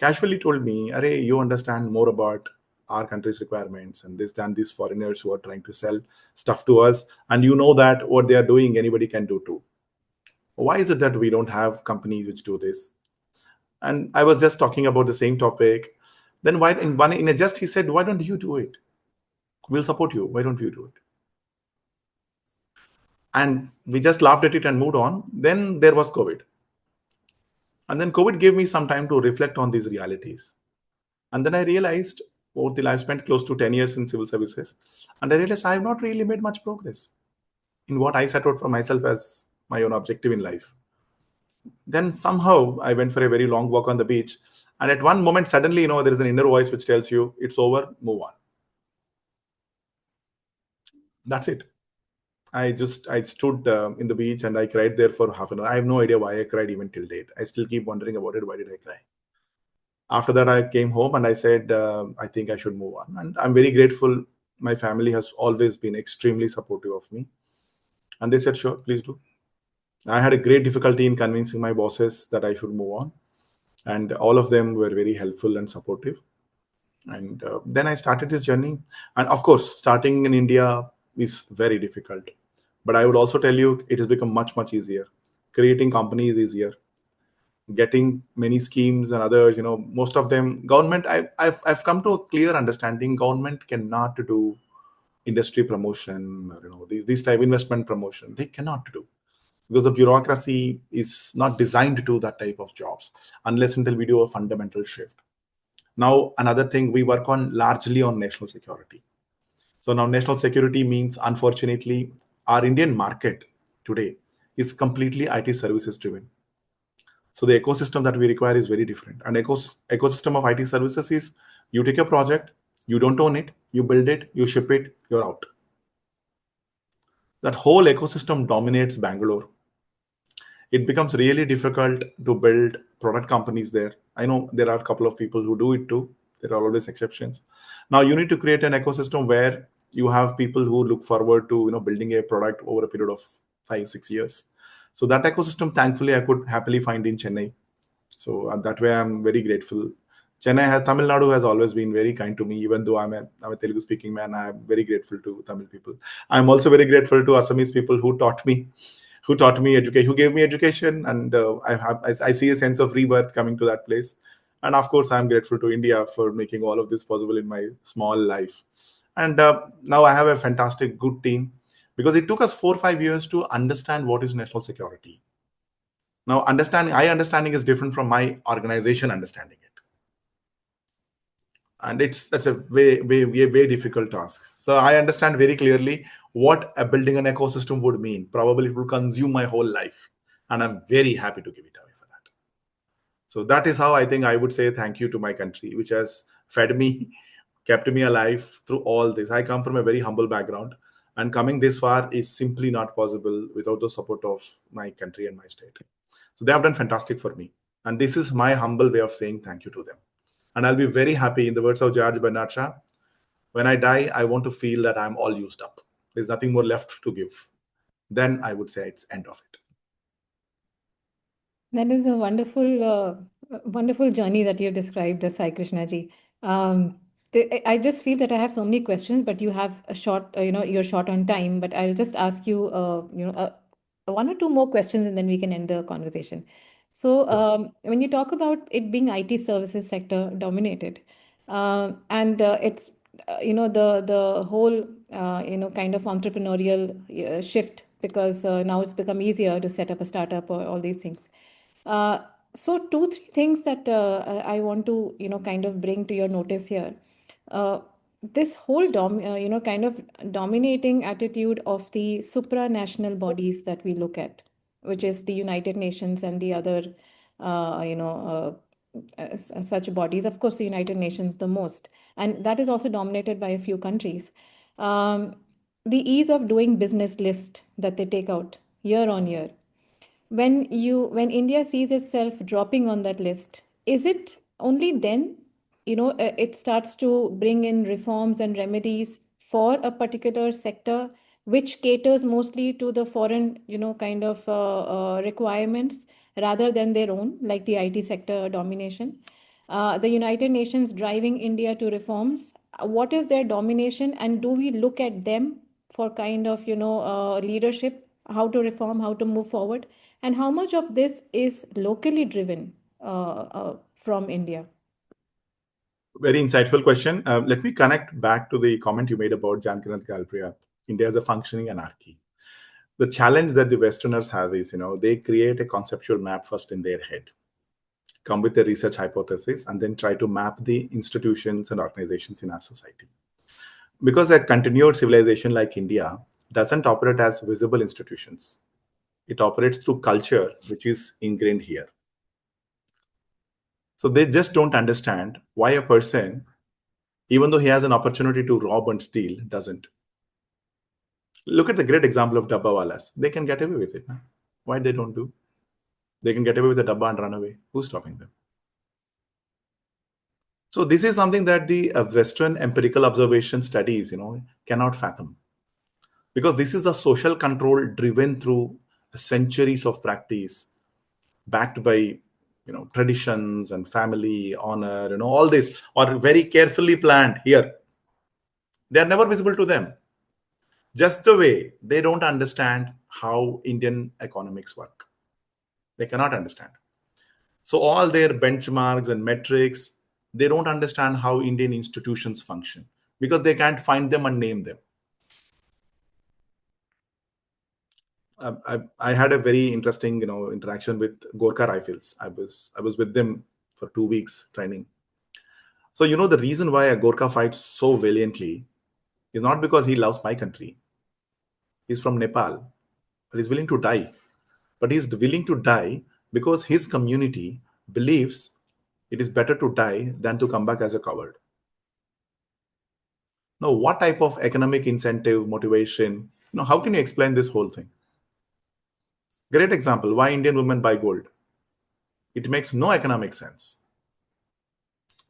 casually told me, "Arey, you understand more about our country's requirements and this than these foreigners who are trying to sell stuff to us, and you know that what they are doing, anybody can do too. Why is it that we don't have companies which do this?" And I was just talking about the same topic. Then why in a just he said, "Why don't you do it? We'll support you. Why don't you do it?" And we just laughed at it and moved on. Then there was COVID. And then COVID gave me some time to reflect on these realities. And then I realized, I spent close to 10 years in civil services. And I realized I have not really made much progress in what I set out for myself as my own objective in life. Then somehow I went for a very long walk on the beach. And at one moment, suddenly, there is an inner voice which tells you, it's over, move on. That's it. I stood in the beach and I cried there for half an hour. I have no idea why I cried even till date. I still keep wondering about it. Why did I cry? After that, I came home and I said, I think I should move on. And I'm very grateful. My family has always been extremely supportive of me. And they said, sure, please do. I had a great difficulty in convincing my bosses that I should move on. And all of them were very helpful and supportive. And then I started this journey. And of course, starting in India is very difficult. But I would also tell you, it has become much, much easier. Creating companies is easier. Getting many schemes and others, most of them, government, I've come to a clear understanding, government cannot do industry promotion, or, these type investment promotion. They cannot do because the bureaucracy is not designed to do that type of jobs unless until we do a fundamental shift. Now, another thing, we work on largely on national security. So now national security means, unfortunately, our Indian market today is completely IT services driven. So the ecosystem that we require is very different. And ecosystem of IT services is you take a project, you don't own it, you build it, you ship it, you're out. That whole ecosystem dominates Bangalore. It becomes really difficult to build product companies there. I know there are a couple of people who do it too. There are always exceptions. Now you need to create an ecosystem where you have people who look forward to building a product over a period of 5-6 years. So that ecosystem, thankfully, I could happily find in Chennai. So that way, I'm very grateful. Tamil Nadu has always been very kind to me, even though I'm a Telugu speaking man. I'm very grateful to Tamil people. I'm also very grateful to Assamese people who education, who gave me education, and I see a sense of rebirth coming to that place. And of course, I'm grateful to India for making all of this possible in my small life. And now I have a fantastic, good team because it took us 4 or 5 years to understand what is national security. Now, understanding is different from my organization understanding it, and that's a way difficult task. So I understand very clearly what building an ecosystem would mean. Probably it will consume my whole life, and I'm very happy to give it away for that. So that is how I think I would say thank you to my country, which has fed me, kept me alive through all this. I come from a very humble background, and coming this far is simply not possible without the support of my country and my state. So they have done fantastic for me. And this is my humble way of saying thank you to them. And I'll be very happy, in the words of George Bernard Shaw, when I die, I want to feel that I'm all used up. There's nothing more left to give. Then I would say it's end of it. That is a wonderful journey that you described, Saikrishna ji. Um, I just feel that I have so many questions, but you have a short, you're short on time. But I'll just ask you, one or two more questions, and then we can end the conversation. So, Sure. when you talk about it being IT services sector dominated, and it's the whole kind of entrepreneurial shift, because now it's become easier to set up a startup or all these things. uh, so two, three things that I want to, kind of bring to your notice here. Uh, this whole kind of dominating attitude of the supranational bodies that we look at, which is the United Nations and the other, such bodies. Of course, the United Nations the most, and that is also dominated by a few countries. Um, the ease of doing business list that they take out year on year, when India sees itself dropping on that list, is it only then, it starts to bring in reforms and remedies for a particular sector which caters mostly to the foreign, kind of requirements rather than their own, like the IT sector domination? The United Nations driving India to reforms. What is their domination, and do we look at them for kind of, leadership, how to reform, how to move forward, and how much of this is locally driven from India? Very insightful question. Let me connect back to the comment you made about Janakinath Galpriya. India is a functioning anarchy. The challenge that the Westerners have is, they create a conceptual map first in their head, come with a research hypothesis, and then try to map the institutions and organizations in our society. Because a continued civilization like India doesn't operate as visible institutions, it operates through culture, which is ingrained here. So they just don't understand why a person, even though he has an opportunity to rob and steal, doesn't. Look at the great example of dabbawalas. They can get away with it. Now. Why they don't do? They can get away with the dabba and run away. Who's stopping them? So this is something that the Western empirical observation studies, cannot fathom, because this is the social control driven through centuries of practice, backed by traditions and family honor, all this are very carefully planned here. They are never visible to them. Just the way they don't understand how Indian economics work. They cannot understand. So all their benchmarks and metrics, they don't understand how Indian institutions function because they can't find them and name them. I had a very interesting interaction with Gorkha Rifles. I was with them for 2 weeks training. So the reason why a Gorkha fights so valiantly is not because he loves my country. He's from Nepal, but he's willing to die. But he's willing to die because his community believes it is better to die than to come back as a coward. Now, what type of economic incentive, motivation, how can you explain this whole thing? Great example, why Indian women buy gold. It makes no economic sense.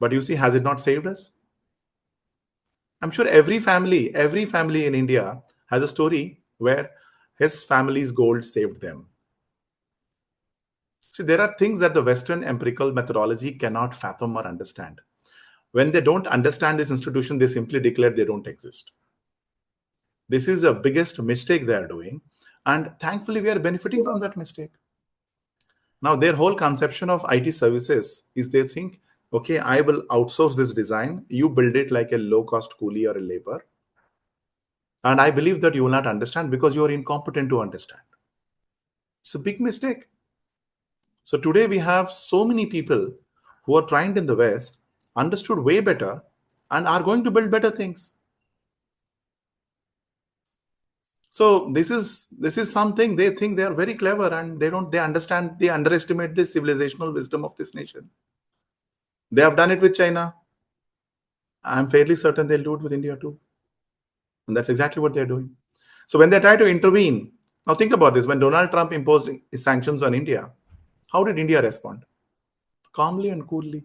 But you see, has it not saved us? I'm sure every family in India has a story where his family's gold saved them. See, there are things that the Western empirical methodology cannot fathom or understand. When they don't understand this institution, they simply declare they don't exist. This is the biggest mistake they are doing. And thankfully, we are benefiting from that mistake. Now, their whole conception of IT services is they think, okay, I will outsource this design. You build it like a low-cost coolie or a labor. And I believe that you will not understand because you are incompetent to understand. It's a big mistake. So today we have so many people who are trained in the West, understood way better, and are going to build better things. So this is something they think they are very clever, and they underestimate the civilizational wisdom of this nation. They have done it with China. I'm fairly certain they'll do it with India too. And that's exactly what they're doing. So when they try to intervene, now think about this, when Donald Trump imposed sanctions on India, How did India respond? Calmly and coolly.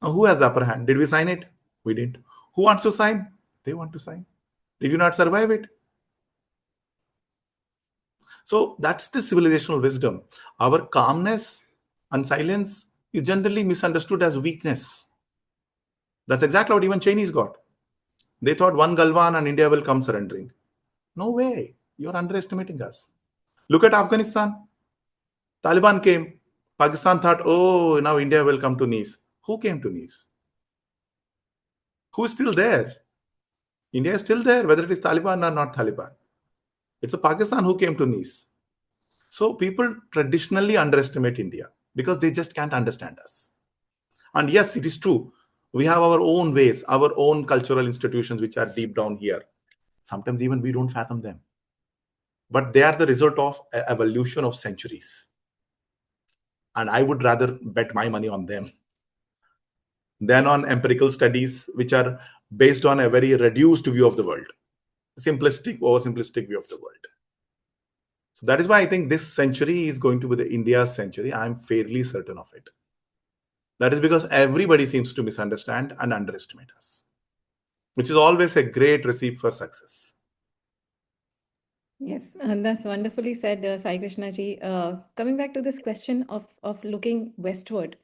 Now, who has the upper hand? Did we sign it? We didn't. Who wants to sign? They want to sign. Did you not survive it? So that's the civilizational wisdom. Our calmness and silence is generally misunderstood as weakness. That's exactly what even Chinese got. They thought one Galwan and India will come surrendering. No way. You're underestimating us. Look at Afghanistan. Taliban came. Pakistan thought, oh, now India will come to knees. Who came to knees? Who's still there? India is still there, whether it is Taliban or not Taliban. It's a Pakistan who came to knees. So people traditionally underestimate India because they just can't understand us. And yes, it is true. We have our own ways, our own cultural institutions which are deep down here. Sometimes even we don't fathom them. But they are the result of evolution of centuries. And I would rather bet my money on them than on empirical studies which are based on a very reduced view of the world, simplistic, oversimplistic view of the world. So that is why I think this century is going to be the India's century. I'm fairly certain of it. That is because everybody seems to misunderstand and underestimate us, which is always a great recipe for success. Yes, and that's wonderfully said, Saikrishna ji. Coming back to this question of looking westward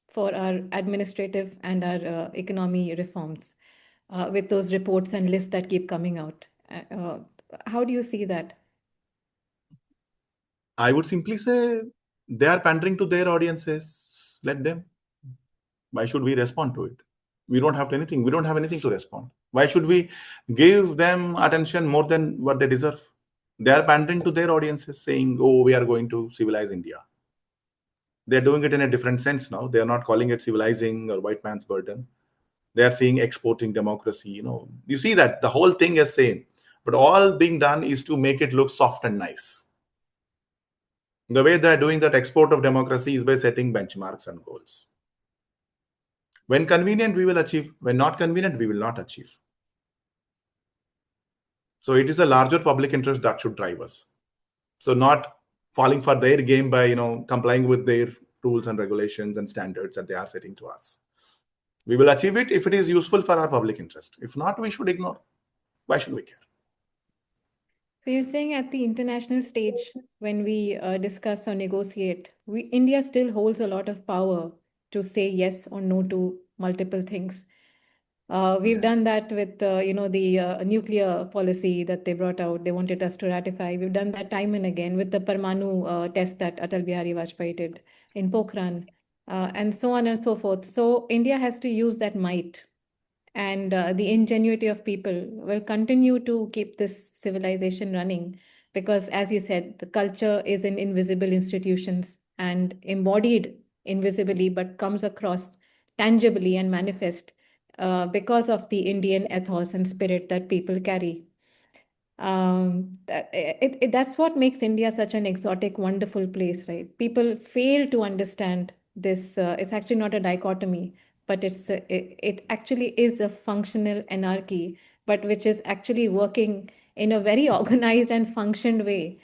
for our administrative and our economy reforms, with those reports and lists that keep coming out, how do you see that? I would simply say they are pandering to their audiences. Let them. Why should we respond to it? We don't have anything. We don't have anything to respond. Why should we give them attention more than what they deserve? They are pandering to their audiences, saying, "Oh, we are going to civilize India." They're doing it in a different sense now. They are not calling it civilizing or white man's burden. They are saying exporting democracy. You see that the whole thing is same, but all being done is to make it look soft and nice. The way they're doing that export of democracy is by setting benchmarks and goals. When convenient, we will achieve. When not convenient, we will not achieve. So it is a larger public interest that should drive us. So not falling for their game by complying with their rules and regulations and standards that they are setting to us. We will achieve it if it is useful for our public interest. If not, we should ignore. Why should we care? So you're saying at the international stage, when we discuss or negotiate, India still holds a lot of power to say yes or no to multiple things. We've Yes. done that with, the nuclear policy that they brought out. They wanted us to ratify. We've done that time and again with the Parmanu test that Atal Bihari Vajpayee did in Pokhran, and so on and so forth. So India has to use that might, and the ingenuity of people will continue to keep this civilization running, because, as you said, the culture is in invisible institutions and embodied invisibly but comes across tangibly and manifest because of the Indian ethos and spirit that people carry. That's what makes India such an exotic, wonderful place, right? People fail to understand this. It's actually not a dichotomy, but it actually is a functional anarchy, but which is actually working in a very organized and functioned way.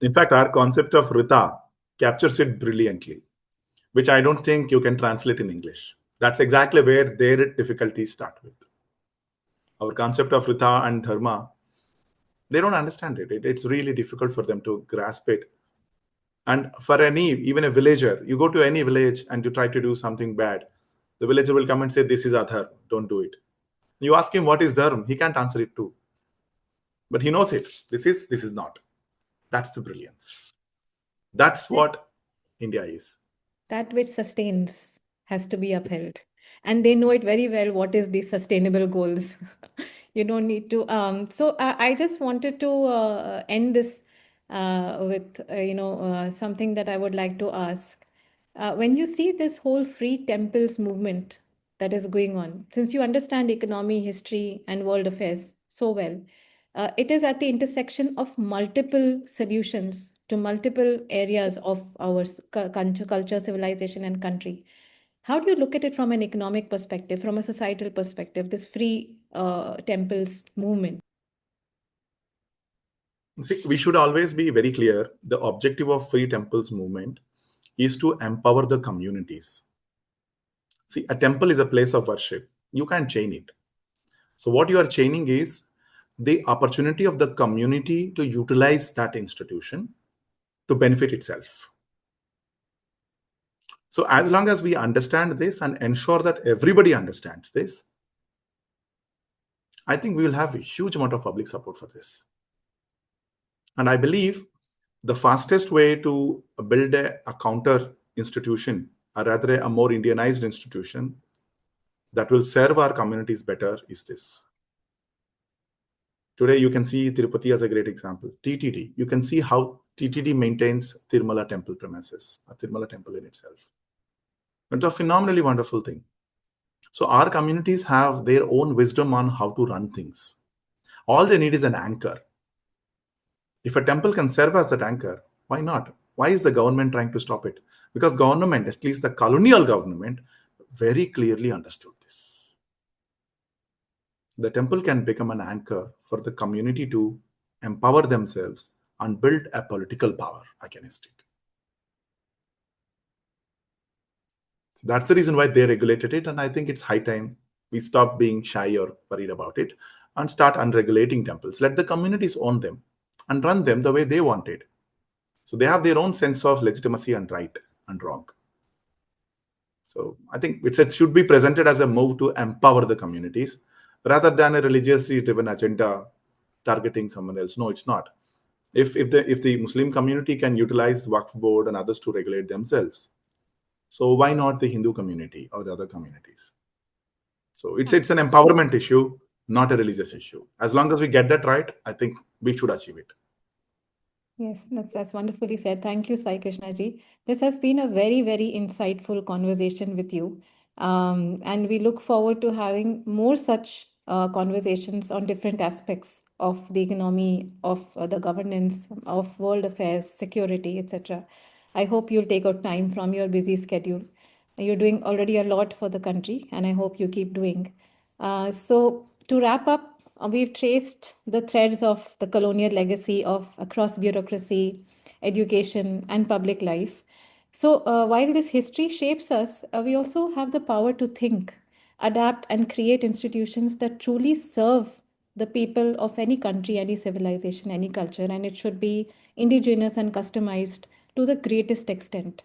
In fact, our concept of Rita captures it brilliantly, which I don't think you can translate in English. That's exactly where their difficulties start with. Our concept of Rita and Dharma, they don't understand it. It's really difficult for them to grasp it. And for even a villager, you go to any village and you try to do something bad, the villager will come and say, "This is adhar, don't do it." You ask him what is dharma, he can't answer it too. But he knows it. This is not. That's the brilliance. That's what India is. That which sustains has to be upheld, and they know it very well what is the sustainable goals. You don't need to so I just wanted to end this with something that I would like to ask. When you see this whole free temples movement that is going on, since you understand economy, history, and world affairs so well, it is at the intersection of multiple solutions to multiple areas of our culture, civilization, and country. How do you look at it from an economic perspective, from a societal perspective, this free temples movement? See, we should always be very clear. The objective of Free Temples movement is to empower the communities. See, a temple is a place of worship. You can't chain it. So, what you are chaining is the opportunity of the community to utilize that institution to benefit itself. So, as long as we understand this and ensure that everybody understands this, I think we will have a huge amount of public support for this. And I believe the fastest way to build a counter institution, or rather a more Indianized institution that will serve our communities better, is this. Today, you can see Tirupati as a great example. TTD, you can see how TTD maintains Tirumala temple premises, a Tirumala temple in itself. It's a phenomenally wonderful thing. So our communities have their own wisdom on how to run things. All they need is an anchor. If a temple can serve as that anchor, why not? Why is the government trying to stop it? Because government, at least the colonial government, very clearly understood this. The temple can become an anchor for the community to empower themselves and build a political power against it. So that's the reason why they regulated it. And I think it's high time we stop being shy or worried about it and start unregulating temples. Let the communities own them and run them the way they want it. So they have their own sense of legitimacy and right and wrong. So I think it should be presented as a move to empower the communities rather than a religiously driven agenda targeting someone else. No, it's not. If the Muslim community can utilize Waqf board and others to regulate themselves, so why not the Hindu community or the other communities? So it's an empowerment issue, not a religious issue. As long as we get that right, I think we should achieve it. Yes, that's wonderfully said. Thank you, Sai Krishna ji. This has been a very, very insightful conversation with you. And we look forward to having more such conversations on different aspects of the economy, of the governance, of world affairs, security, etc. I hope you'll take out time from your busy schedule. You're doing already a lot for the country, and I hope you keep doing. So, to wrap up, we've traced the threads of the colonial legacy of across bureaucracy, education, and public life. So, while this history shapes us, we also have the power to think, adapt, and create institutions that truly serve the people of any country, any civilization, any culture, and it should be indigenous and customized to the greatest extent.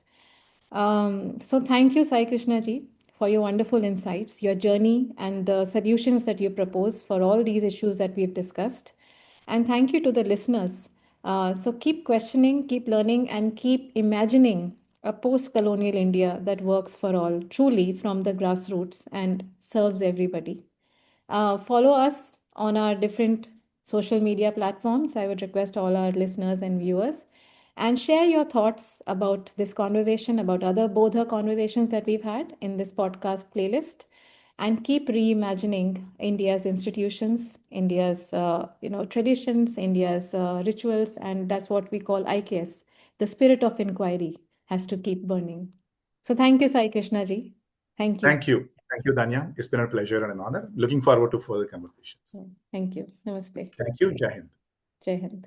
So thank you, Sai Krishna ji, for your wonderful insights, your journey, and the solutions that you propose for all these issues that we've discussed. And thank you to the listeners. So keep questioning, keep learning, and keep imagining a post-colonial India that works for all, truly from the grassroots and serves everybody. Follow us on our different social media platforms. I would request all our listeners and viewers and share your thoughts about this conversation, about other Bodha conversations that we've had in this podcast playlist, and keep reimagining India's institutions, India's traditions, India's rituals, and that's what we call IKS. The spirit of inquiry has to keep burning. So thank you, Sai Krishna ji. Thank you. Thank you. Thank you, Tanya. It's been a pleasure and an honor. Looking forward to further conversations. Thank you. Namaste. Thank you. Jai Hind. Jai Hind.